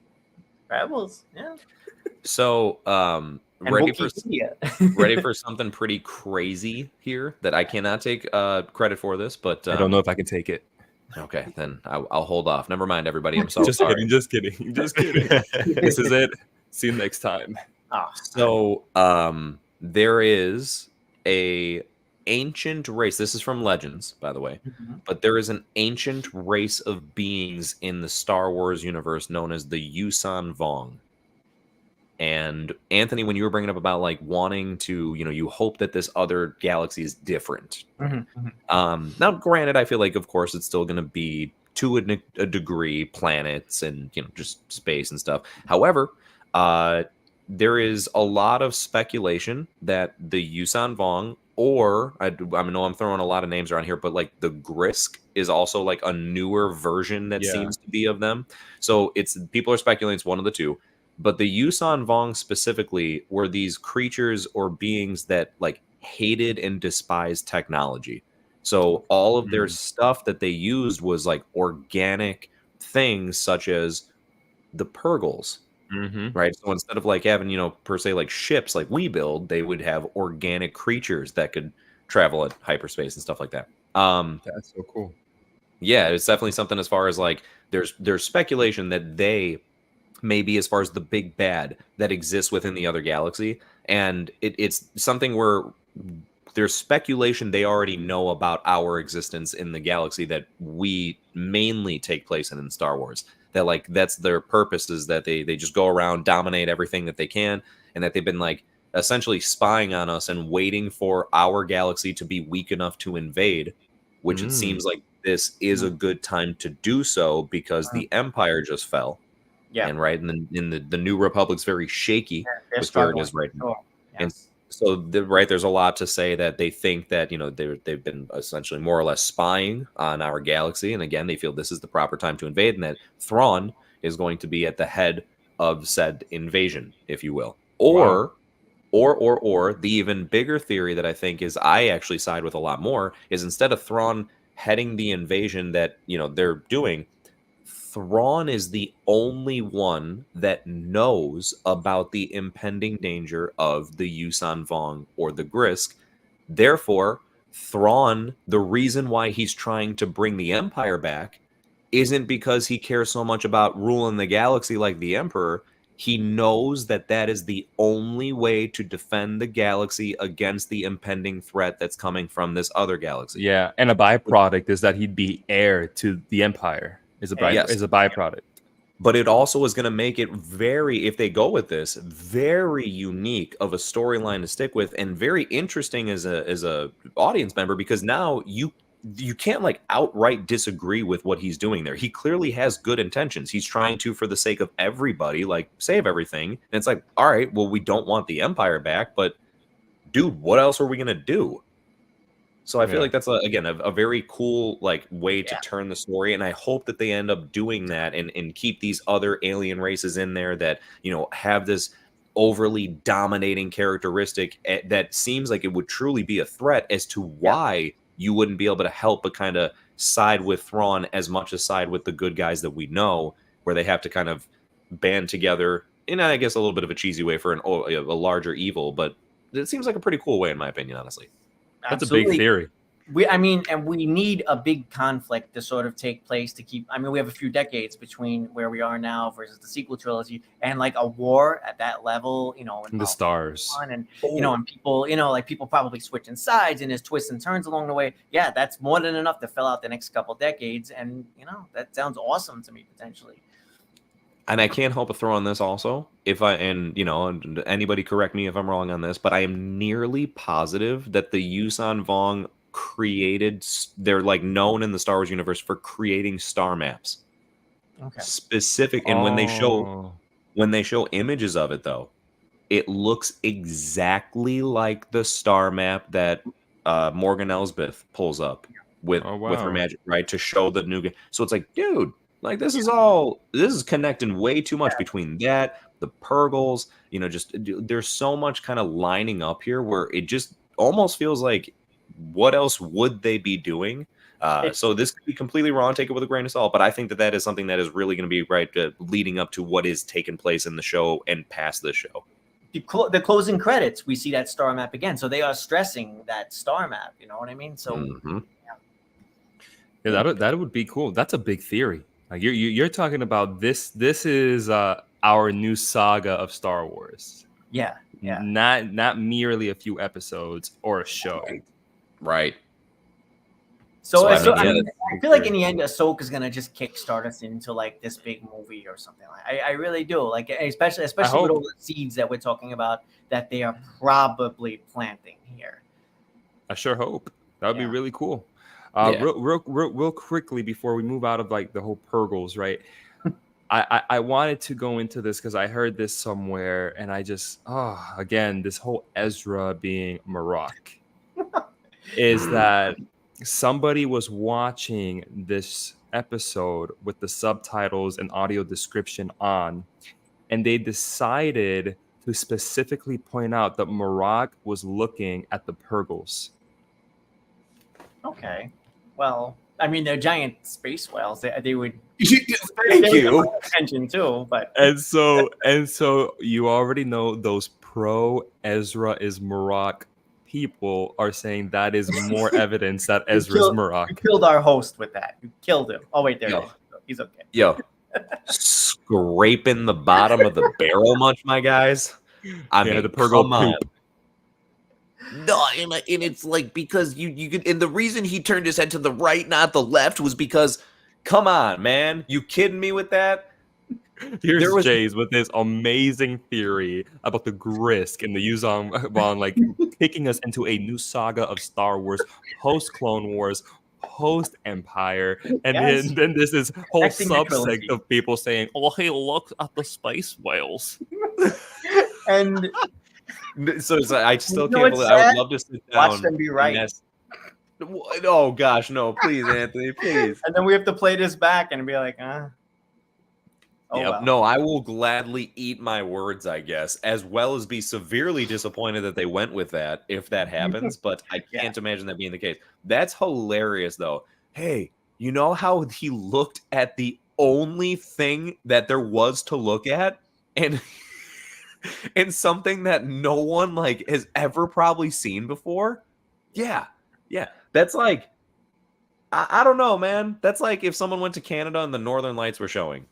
yeah. So ready for something pretty crazy here that I cannot take credit for this, but I don't know if I can take it. Okay, then I'll hold off. Never mind, everybody. I'm so just sorry. kidding. This is it. See you next time. So there is a ancient race. This is from Legends, by the way. But there is an ancient race of beings in the Star Wars universe known as the Yuuzhan Vong. And Anthony, when you were bringing up about like wanting to, you hope that this other galaxy is different. Now, granted, I feel like, of course, it's still going to be to a degree planets and just space and stuff. However, there is a lot of speculation that the Yuuzhan Vong, or I know I'm throwing a lot of names around here, but like the Grisk is also like a newer version that seems to be of them. So people are speculating it's one of the two. But the Yuuzhan Vong specifically were these creatures or beings that like hated and despised technology. So all of their stuff that they used was like organic things such as the Purgles. Right. So instead of like having, per se like ships like we build, they would have organic creatures that could travel at hyperspace and stuff like that. That's so cool. Yeah, it's definitely something as far as like there's speculation that they may be as far as the big bad that exists within the other galaxy. And it's something where there's speculation they already know about our existence in the galaxy that we mainly take place in Star Wars. That like that's their purpose, is that they just go around, dominate everything that they can, and that they've been like essentially spying on us and waiting for our galaxy to be weak enough to invade, which it seems like this is a good time to do so because the Empire just fell. Yeah. And right, and then in the New Republic's very shaky with where it is right now. And so there's a lot to say that they think that they've been essentially more or less spying on our galaxy, and again they feel this is the proper time to invade, and that Thrawn is going to be at the head of said invasion, if you will. Or the even bigger theory that I think is I actually side with a lot more is instead of Thrawn heading the invasion that they're doing, Thrawn is the only one that knows about the impending danger of the Yuuzhan Vong or the Grisk. Therefore, Thrawn, the reason why he's trying to bring the Empire back isn't because he cares so much about ruling the galaxy like the Emperor. He knows that that is the only way to defend the galaxy against the impending threat that's coming from this other galaxy. Yeah, and a byproduct is that he'd be heir to the Empire. Is a byproduct. But it also is going to make it very, if they go with this, very unique of a storyline to stick with, and very interesting as a audience member, because now you can't like outright disagree with what he's doing there. He clearly has good intentions. He's trying to, for the sake of everybody, like save everything. And it's like, all right, well, we don't want the Empire back, but dude, what else are we going to do? So I feel like that's a very cool like way to turn the story, and I hope that they end up doing that and keep these other alien races in there that have this overly dominating characteristic that seems like it would truly be a threat as to why you wouldn't be able to help but kind of side with Thrawn as much as side with the good guys that we know, where they have to kind of band together in, I guess, a little bit of a cheesy way for a larger evil, but it seems like a pretty cool way in my opinion, honestly. That's a big theory. And we need a big conflict to sort of take place to keep. I mean, we have a few decades between where we are now versus the sequel trilogy, and like a war at that level, in the stars, and and people, like people probably switching sides, and there's twists and turns along the way. Yeah, that's more than enough to fill out the next couple decades, and that sounds awesome to me potentially. And I can't help but throw on this also, and anybody correct me if I'm wrong on this, but I am nearly positive that the Yuuzhan Vong they're like known in the Star Wars universe for creating star maps. Okay. Specific, and when they show images of it though, it looks exactly like the star map that Morgan Elsbeth pulls up with her magic, right, to show the new. So it's like, dude. Like this is connecting way too much between that, the Purgles, just there's so much kind of lining up here where it just almost feels like what else would they be doing? So this could be completely wrong. Take it with a grain of salt, but I think that is something that is really going to be leading up to what is taking place in the show and past the show. The closing credits, we see that star map again, so they are stressing that star map. You know what I mean? So that would be cool. That's a big theory. Like you're talking about this. This is our new saga of Star Wars. Yeah. Not merely a few episodes or a show. Right. So, I so mean, yeah, I feel like in the end, Ahsoka's gonna just kickstart us into like this big movie or something. I really do. Like, especially with all the seeds that we're talking about that they are probably planting here. I sure hope that would be really cool. Yeah. Real quickly before we move out of like the whole Purgles, right? I wanted to go into this because I heard this somewhere, and I just again, this whole Ezra being Marok is that somebody was watching this episode with the subtitles and audio description on, and they decided to specifically point out that Marok was looking at the Purgles. Okay, well, I mean, they're giant space whales. They would Thank you. Attention too, but and so you already know those pro Ezra is Marok people are saying that is more evidence that Ezra's Marok. You killed our host with that. You killed him. Oh wait, there he is. He's okay. Yo, scraping the bottom of the barrel much, my guys. I mean, the Purgle poop. No, and it's like because you could, and the reason he turned his head to the right, not the left, was because, come on, man, you kidding me with that? Here's Jace with this amazing theory about the Grisk and the Yuzon, like taking us into a new saga of Star Wars, post Clone Wars, post Empire, and then there's this whole subsect of people saying, "Oh, hey, look at the space whales," and. So I still can't believe. I would love to sit down. Watch them be right. Oh gosh, no! Please, Anthony, please. And then we have to play this back and be like, Oh, well. No, I will gladly eat my words, I guess, as well as be severely disappointed that they went with that if that happens. But I can't imagine that being the case. That's hilarious, though. Hey, you know how he looked at the only thing that there was to look at, and something that no one like has ever probably seen before? Yeah. That's like, I don't know, man. That's like if someone went to Canada and the Northern Lights were showing,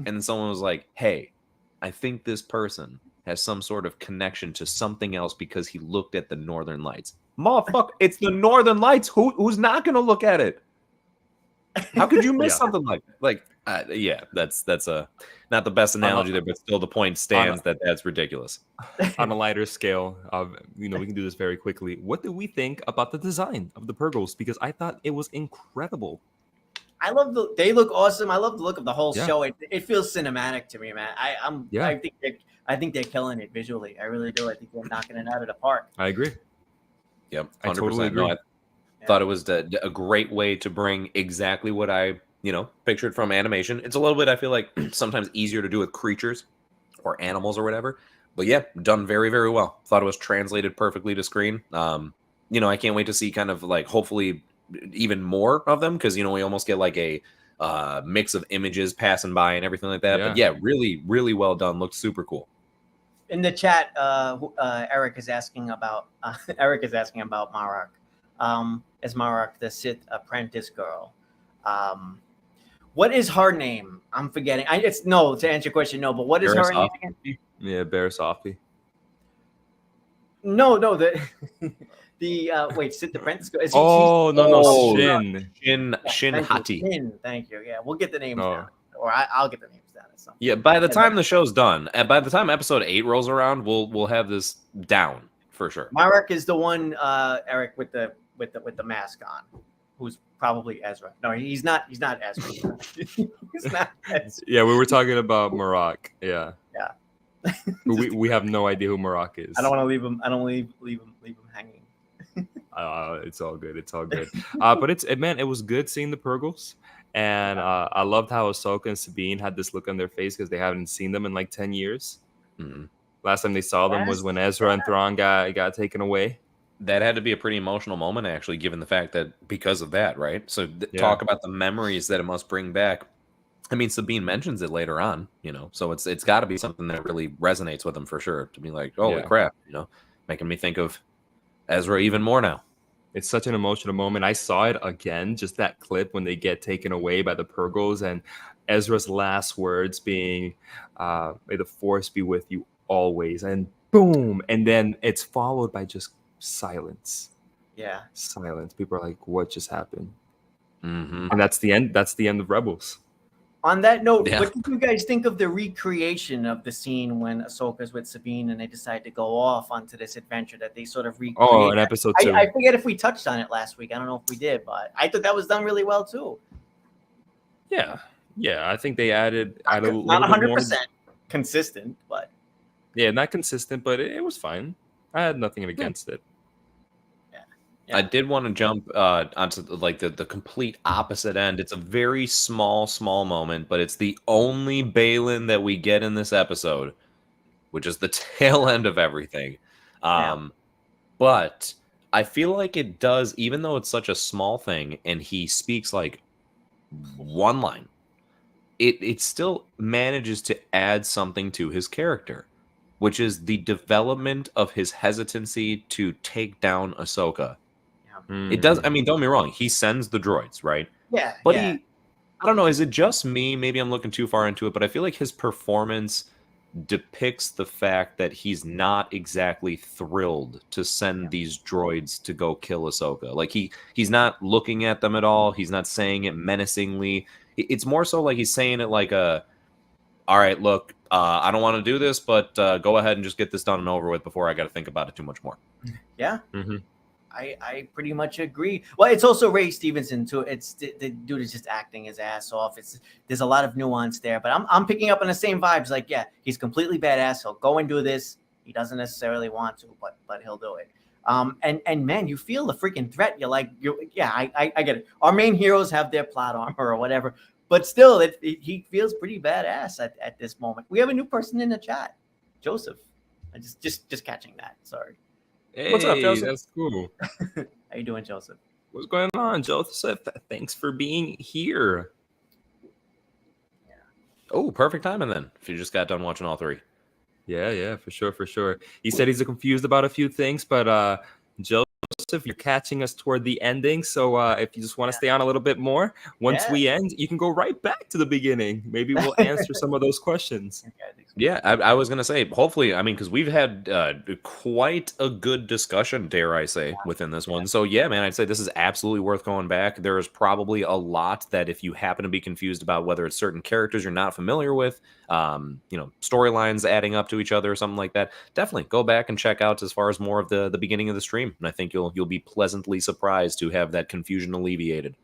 and someone was like, "Hey, I think this person has some sort of connection to something else because he looked at the Northern Lights." Motherfucker, it's the Northern Lights. Who's not going to look at it? How could you miss something like that's a not the best analogy there, but still the point stands that's ridiculous. On a lighter scale, we can do this very quickly. What do we think about the design of the Purgles? Because I thought it was incredible. They look awesome. I love the look of the whole show. It feels cinematic to me, man. I think they're killing it visually. I really do. I think they're knocking it out of the park. I agree. Yep, 100%. I totally agree. No, thought it was a great way to bring exactly what I pictured from animation. It's a little bit, I feel like, sometimes easier to do with creatures or animals or whatever, but yeah, done very, very well. Thought it was translated perfectly to screen. I can't wait to see kind of like hopefully even more of them, because we almost get like a mix of images passing by and everything like that. But yeah, really, really well done. Looked super cool. In the chat, Eric is asking about Marok. As Marok, the Sith apprentice girl. What is her name? I'm forgetting. To answer your question, no. But what is her name again? Yeah, Barasofi. No, wait, Sith apprentice girl. Shin Hati. Thank you. Yeah, we'll get the names down, or I'll get the names down at some point. Yeah, by the time the show's done, and by the time episode 8 rolls around, we'll have this down for sure. Marok is the one, Eric, with the mask on, who's probably Ezra. No, he's not Ezra. He's not Ezra. Yeah, we were talking about Marok. Yeah. we have no idea who Marok is. I don't want to leave him. I don't want to leave him hanging. It's all good. But it was good seeing the Purgles, and I loved how Ahsoka and Sabine had this look on their face because they haven't seen them in like 10 years. Mm-hmm. Last time they saw them was when Ezra and Thrawn got taken away. That had to be a pretty emotional moment, actually, given the fact that because of that, right? So talk about the memories that it must bring back. I mean, Sabine mentions it later on, so it's got to be something that really resonates with them for sure. To be like, holy crap, making me think of Ezra even more now. It's such an emotional moment. I saw it again, just that clip when they get taken away by the Purgles, and Ezra's last words being, "May the Force be with you always," and boom, and then it's followed by just silence. Yeah, silence. People are like, "What just happened?" And that's the end. That's the end of Rebels. On that note, Yeah. what did you guys think of the recreation of the scene when Ahsoka's with Sabine and they decide to go off onto this adventure that they sort of recreate? Oh, in episode 2. I forget if we touched on it last week. I don't know if we did, but I thought that was done really well too. Yeah. I think they added a little Not bit more. 100% consistent, but Yeah, not consistent, but it was fine. I had nothing against it. I did want to jump onto like the complete opposite end. It's a very small moment, but it's the only Balin that we get in this episode, which is the tail end of everything. But I feel like it does, even though it's such a small thing, and he speaks like one line, it still manages to add something to his character, which is the development of his hesitancy to take down Ahsoka. It does. I mean, don't get me wrong. He sends the droids, right? Yeah. But I don't know. Is it just me? Maybe I'm looking too far into it, but I feel like his performance depicts the fact that he's not exactly thrilled to send these droids to go kill Ahsoka. Like he's not looking at them at all. He's not saying it menacingly. It's more so like he's saying it like all right, look, I don't want to do this, but go ahead and just get this done and over with before I got to think about it too much more. Yeah. I pretty much agree. Well, it's also Ray Stevenson too. It's the dude is just acting his ass off. There's a lot of nuance there, but I'm picking up on the same vibes. Like, yeah, he's completely badass. He'll go and do this. He doesn't necessarily want to, but he'll do it. And man, you feel the freaking threat. You're like, I get it. Our main heroes have their plot armor or whatever, but still, he feels pretty badass at this moment. We have a new person in the chat, Joseph. I just catching that. Sorry. Hey, What's up, Joseph? That's cool. How you doing, Joseph? What's going on, Joseph? Thanks for being here. Oh, perfect timing then. If you just got done watching all 3. Yeah, for sure. He said he's confused about a few things, but Joseph, you're catching us toward the ending. So if you just want to stay on a little bit more, once we end, you can go right back to the beginning. Maybe we'll answer some of those questions. Yeah, I was going to say, hopefully, I mean, because we've had quite a good discussion, dare I say, within this one. So, yeah, man, I'd say this is absolutely worth going back. There is probably a lot that if you happen to be confused about whether it's certain characters you're not familiar with, storylines adding up to each other or something like that, definitely go back and check out as far as more of the beginning of the stream. And I think you'll be pleasantly surprised to have that confusion alleviated.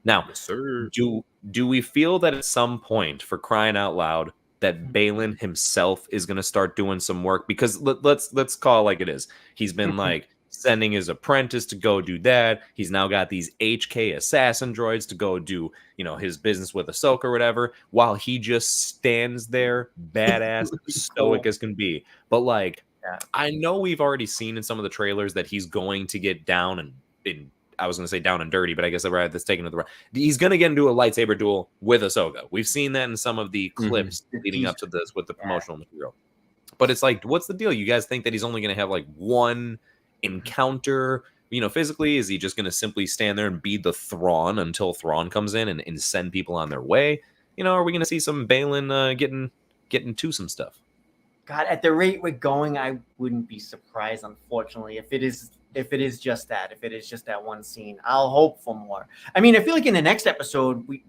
Now, Yes, sir. do we feel that at some point, for crying out loud, that Balin himself is going to start doing some work? Because let's call it like it is. He's been like sending his apprentice to go do that. He's now got these HK assassin droids to go do, his business with Ahsoka or whatever, while he just stands there badass, stoic as can be. But like, I know we've already seen in some of the trailers that he's going to get down and I was going to say down and dirty, but I guess that's taken to the right. He's going to get into a lightsaber duel with Ahsoka. We've seen that in some of the clips leading up to this with the promotional material. But it's like, what's the deal? You guys think that he's only going to have like one encounter, physically? Is he just going to simply stand there and be the Thrawn until Thrawn comes in and send people on their way? Are we going to see some Balin getting to some stuff? God, at the rate we're going, I wouldn't be surprised, unfortunately, if it is just that one scene. I'll hope for more. I mean, I feel like in the next episode, we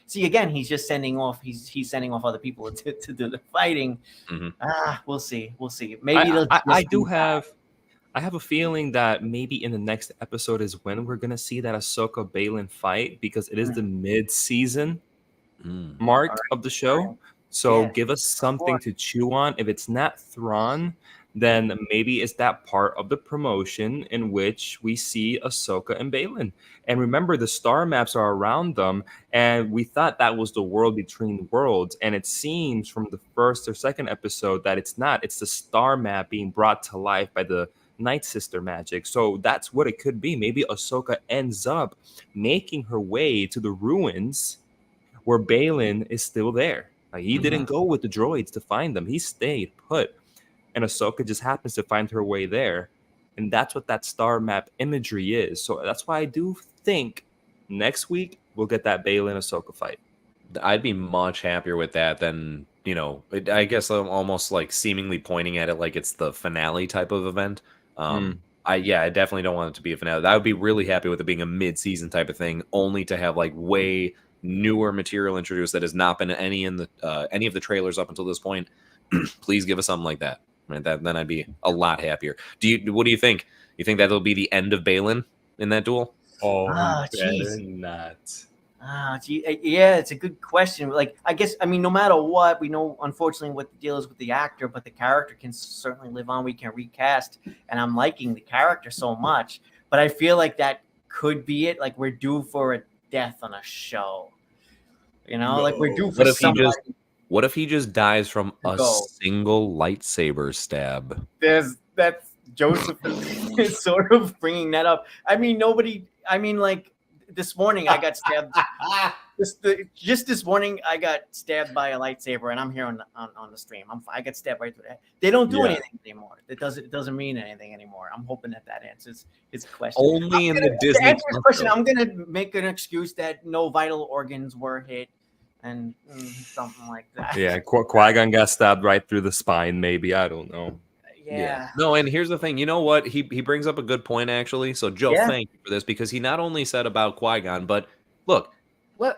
see again, he's just sending off other people to do the fighting. We'll see. Maybe I have a feeling that maybe in the next episode is when we're gonna see that Ahsoka Balin fight, because it is the mid-season mark of the show. So give us something to chew on. If it's not Thrawn, then maybe it's that part of the promotion in which we see Ahsoka and Balin. And remember, the star maps are around them, and we thought that was the world between worlds. And it seems from the first or second episode that it's not. It's the star map being brought to life by the Night Sister magic. So that's what it could be. Maybe Ahsoka ends up making her way to the ruins where Balin is still there. Like, he didn't go with the droids to find them. He stayed put. And Ahsoka just happens to find her way there. And that's what that star map imagery is. So that's why I do think next week we'll get that Balin Ahsoka fight. I'd be much happier with that than, I guess I'm almost like seemingly pointing at it like it's the finale type of event. I I definitely don't want it to be a finale. I would be really happy with it being a mid-season type of thing, only to have like way newer material introduced that has not been any of the trailers up until this point. Please give us something like that. Right? Then I'd be a lot happier. What do you think? You think that'll be the end of Balin in that duel? Oh, better jeez. not. Yeah, it's a good question. Like, I guess, I mean, no matter what, we know, unfortunately, what the deal is with the actor, but the character can certainly live on. We can recast, and I'm liking the character so much. But I feel like that could be it. Like, we're due for a death on a show. You know, like we're due for somebody. What if he just dies from a Go. single lightsaber stab? That's Joseph is sort of bringing that up. I mean, like this morning I got stabbed. Just this morning I got stabbed by a lightsaber, and I'm here on the stream. I got stabbed right through the head. They don't do anything anymore. It doesn't mean anything anymore. I'm hoping that answers his question. Only in the Disney. To answer his question, I'm gonna make an excuse that no vital organs were hit. And something like that. Yeah, Qui-Gon got stabbed right through the spine, maybe. I don't know. Yeah. No, and here's the thing. You know what? He brings up a good point, actually. So, Joe, thank you for this, because he not only said about Qui-Gon, but look,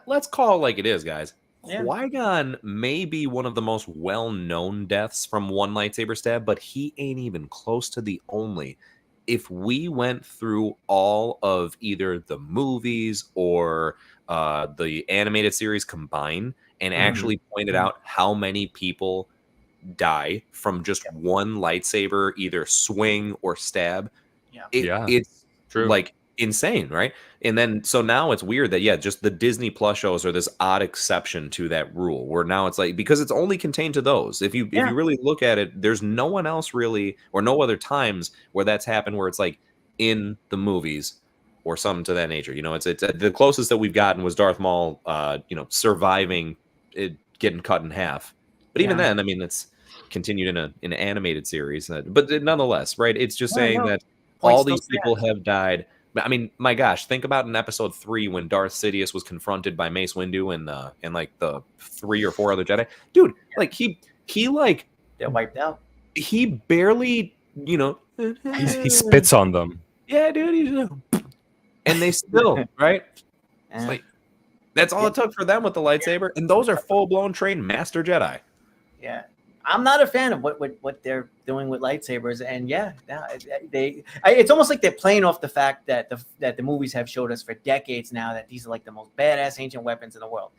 let's call it like it is, guys. Yeah. Qui-Gon may be one of the most well-known deaths from one lightsaber stab, but he ain't even close to the only. If we went through all of either the movies or the animated series combined and actually pointed out how many people die from just one lightsaber, either swing or stab, it's true. Like insane, right? And then so now it's weird that just the Disney Plus shows are this odd exception to that rule, where now it's like, because it's only contained to those. If you really look at it, there's no one else really, or no other times where that's happened, where it's like in the movies or something to that nature. You know, it's the closest that we've gotten was Darth Maul, surviving it getting cut in half. But even then, I mean, it's continued in an animated series. But nonetheless, right? It's just saying that all these people have died. I mean, my gosh, think about in episode 3 when Darth Sidious was confronted by Mace Windu and like the 3 or 4 other Jedi. Dude, like he like they're wiped out. He barely, he spits on them. Yeah, dude, and they still, right? It's like that's all it took for them with the lightsaber, and those are full-blown trained master Jedi. Yeah. I'm not a fan of what they're doing with lightsabers, and it's almost like they're playing off the fact that the movies have showed us for decades now that these are like the most badass ancient weapons in the world.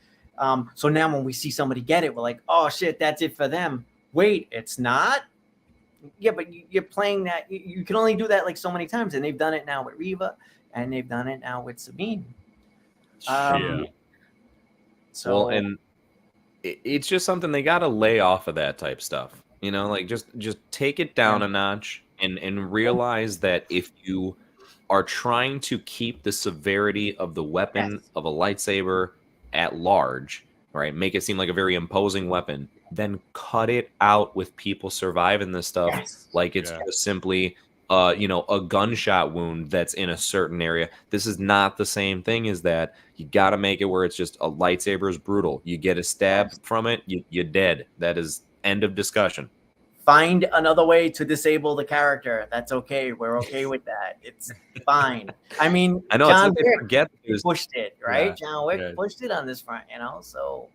So now when we see somebody get it, we're like, oh shit, that's it for them. Wait, it's not? Yeah, but you're playing that. You can only do that like so many times, and they've done it now with Reva, and they've done it now with Sabine. So and it's just something they got to lay off of that type stuff, like just take it down a notch and realize that if you are trying to keep the severity of the weapon of a lightsaber at large, right, make it seem like a very imposing weapon, then cut it out with people surviving this stuff like it's just simply a gunshot wound that's in a certain area. This is not the same thing as that. You got to make it where it's just a lightsaber is brutal. You get a stab from it, you're dead. That is end of discussion. Find another way to disable the character. That's okay. We're okay with that. It's fine. I mean, I know John Wick pushed it, right? Yeah. John Wick pushed it on this front, so...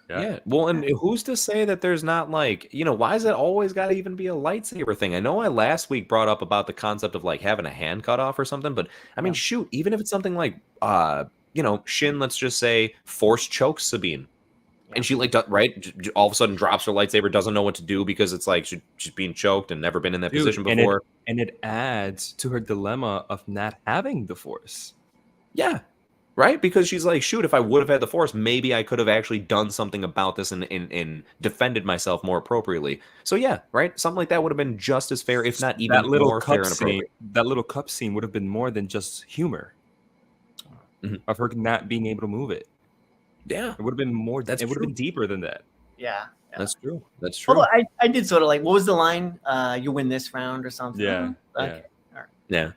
Yeah. Well, and who's to say that there's not like, why is it always got to even be a lightsaber thing? I know I last week brought up about the concept of like having a hand cut off or something, but I mean, shoot, even if it's something like, Shin, let's just say, force chokes Sabine. And she like, all of a sudden drops her lightsaber, doesn't know what to do because it's like she's being choked and never been in that position before. And it adds to her dilemma of not having the force. Yeah. Right? Because she's like, shoot, if I would have had the force, maybe I could have actually done something about this and defended myself more appropriately. So yeah, right? Something like that would have been just as fair, if not even more fair and appropriate. That little cup scene would have been more than just humor of her not being able to move it. Yeah. It would have been more. It would have been deeper than that. Yeah. That's true. That's true. Although I did sort of like, what was the line? You win this round or something? Yeah. Okay. All right. Yeah.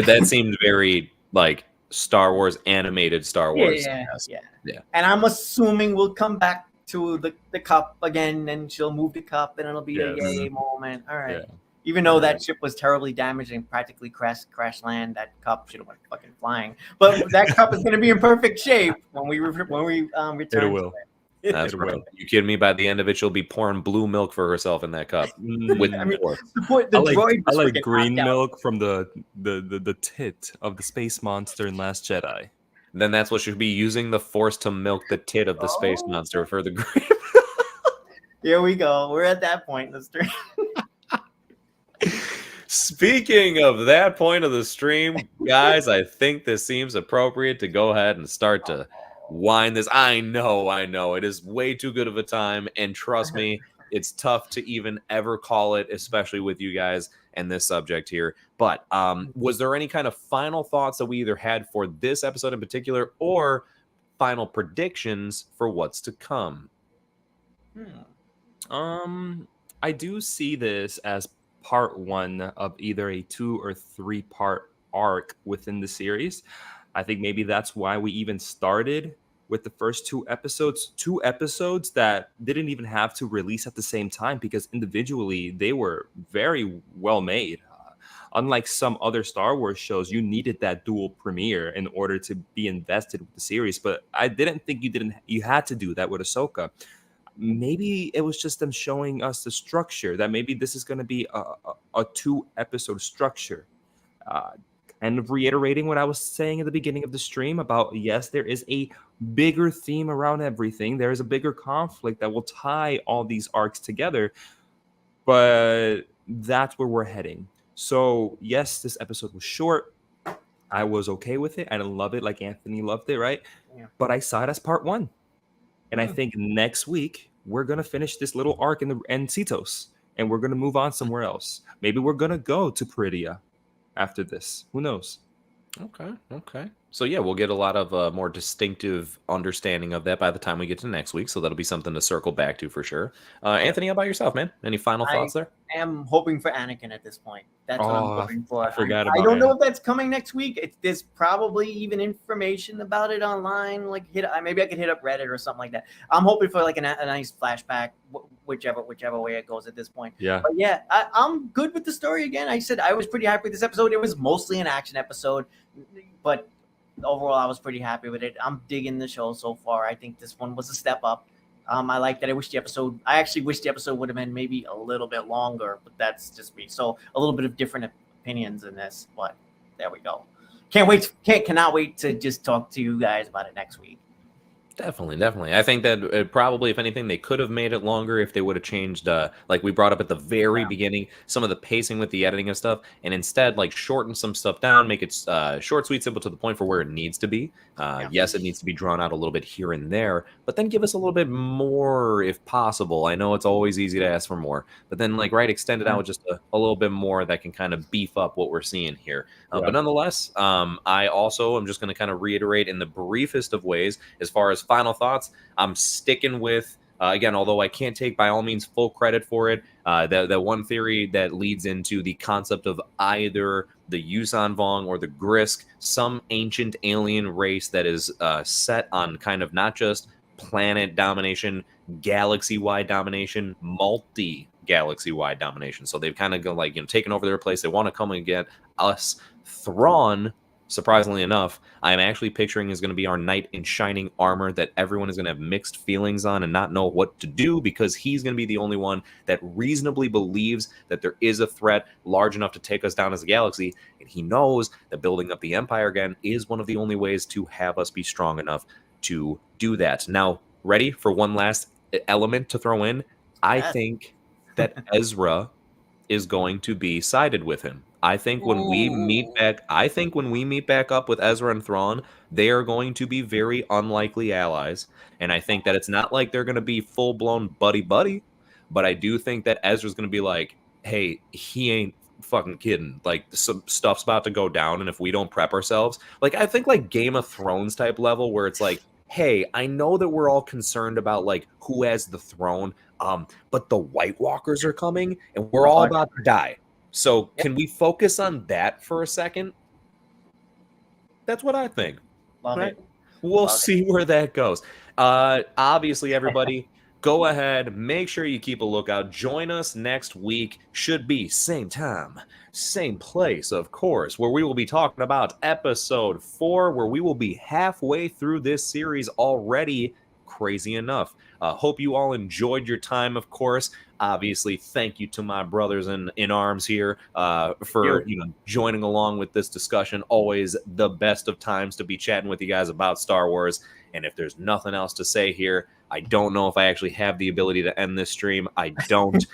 That seemed very like Star Wars, animated Star Wars. Yeah. And I'm assuming we'll come back to the cup again, and she'll move the cup, and it'll be a yay moment. All right. Even though that ship was terribly damaged and practically crash land, that cup should have went fucking flying. But that cup is going to be in perfect shape when we return. It will. That's It right. will. You kidding me? By the end of it, she'll be pouring blue milk for herself in that cup. With I mean, force. the droid I was like freaking green knocked out. milk from the tit of the space monster in Last Jedi. Then that's what should be using the force to milk the tit of the space monster for the green. Here we go. We're at that point in the stream. Speaking of that point of the stream, guys, I think this seems appropriate to go ahead and start to wind this. I know. It is way too good of a time. And trust me, it's tough to even ever call it, especially with you guys and this subject here. But was there any kind of final thoughts that we either had for this episode in particular or final predictions for what's to come? I do see this as part 1 of either a 2 or 3 part arc within the series. I think maybe that's why we even started with the first 2 episodes that didn't even have to release at the same time, because individually they were very well made. Unlike some other Star Wars shows, you needed that dual premiere in order to be invested with the series. But I didn't think you had to do that with Ahsoka. Maybe it was just them showing us the structure, that maybe this is going to be a 2-episode structure. Kind of reiterating what I was saying at the beginning of the stream about, yes, there is a bigger theme around everything. There is a bigger conflict that will tie all these arcs together. But that's where we're heading. So, yes, this episode was short. I was okay with it. I didn't love it like Anthony loved it, right? Yeah. But I saw it as part 1. And I think next week we're going to finish this little arc in Cetos, and we're going to move on somewhere else. Maybe we're going to go to Peridia after this. Who knows? Okay. So yeah, we'll get a lot of more distinctive understanding of that by the time we get to next week. So that'll be something to circle back to for sure. Anthony, how about yourself, man? Any final thoughts there? I am hoping for Anakin at this point. That's what I'm hoping for. I forgot about I don't know Anakin. if that's coming next week. There's probably even information about it online. Like maybe I could hit up Reddit or something like that. I'm hoping for like a nice flashback, whichever way it goes at this point. Yeah. But yeah, I'm good with the story. Again, I said I was pretty happy with this episode. It was mostly an action episode, but overall I was pretty happy with it. I'm digging the show so far. I think this one was a step up. I like that. I actually wish the episode would have been maybe a little bit longer, but that's just me. So a little bit of different opinions in this, but there we go. Cannot wait to just talk to you guys about it next week. Definitely. I think that probably, if anything, they could have made it longer if they would have changed, like we brought up at the very beginning, some of the pacing with the editing of stuff, and instead, like, shorten some stuff down, make it short, sweet, simple to the point for where it needs to be. Yes, it needs to be drawn out a little bit here and there, but then give us a little bit more if possible. I know it's always easy to ask for more, but then, like, extend it out just a little bit more that can kind of beef up what we're seeing here. But nonetheless, I also am just going to kind of reiterate in the briefest of ways as far as final thoughts. I'm sticking with, again, although I can't take by all means full credit for it, that one theory that leads into the concept of either the Yuuzhan Vong or the Grisk, some ancient alien race that is set on kind of not just planet domination, galaxy-wide domination, multi-galaxy-wide domination. So they've kind of taken over their place. They want to come and get us. Thrawn, surprisingly enough, I'm actually picturing is going to be our knight in shining armor that everyone is going to have mixed feelings on and not know what to do, because he's going to be the only one that reasonably believes that there is a threat large enough to take us down as a galaxy, and he knows that building up the Empire again is one of the only ways to have us be strong enough to do that. Now, ready for one last element to throw in? I think that Ezra is going to be sided with him. I think when we meet back up with Ezra and Thrawn, they are going to be very unlikely allies. And I think that it's not like they're going to be full-blown buddy-buddy, but I do think that Ezra's going to be like, hey, he ain't fucking kidding. Like, some stuff's about to go down, and if we don't prep ourselves, like, I think like Game of Thrones type level where it's like, hey, I know that we're all concerned about like who has the throne, but the White Walkers are coming and we're all about to die. So can we focus on that for a second? That's what I think. Love it. We'll see where that goes. Obviously, everybody, go ahead, make sure you keep a lookout. Join us next week. Should be same time, same place, of course, where we will be talking about episode 4, where we will be halfway through this series already. Crazy enough. Hope you all enjoyed your time, of course. Obviously, thank you to my brothers in arms here for joining along with this discussion. Always the best of times to be chatting with you guys about Star Wars. And if there's nothing else to say here, I don't know if I actually have the ability to end this stream. I don't.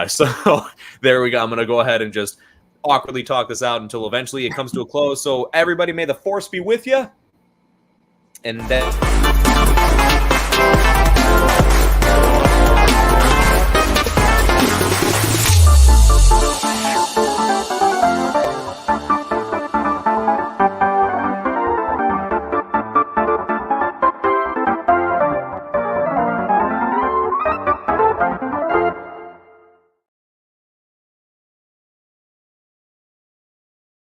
So there we go. I'm going to go ahead and just awkwardly talk this out until eventually it comes to a close. So everybody, may the Force be with you. And then...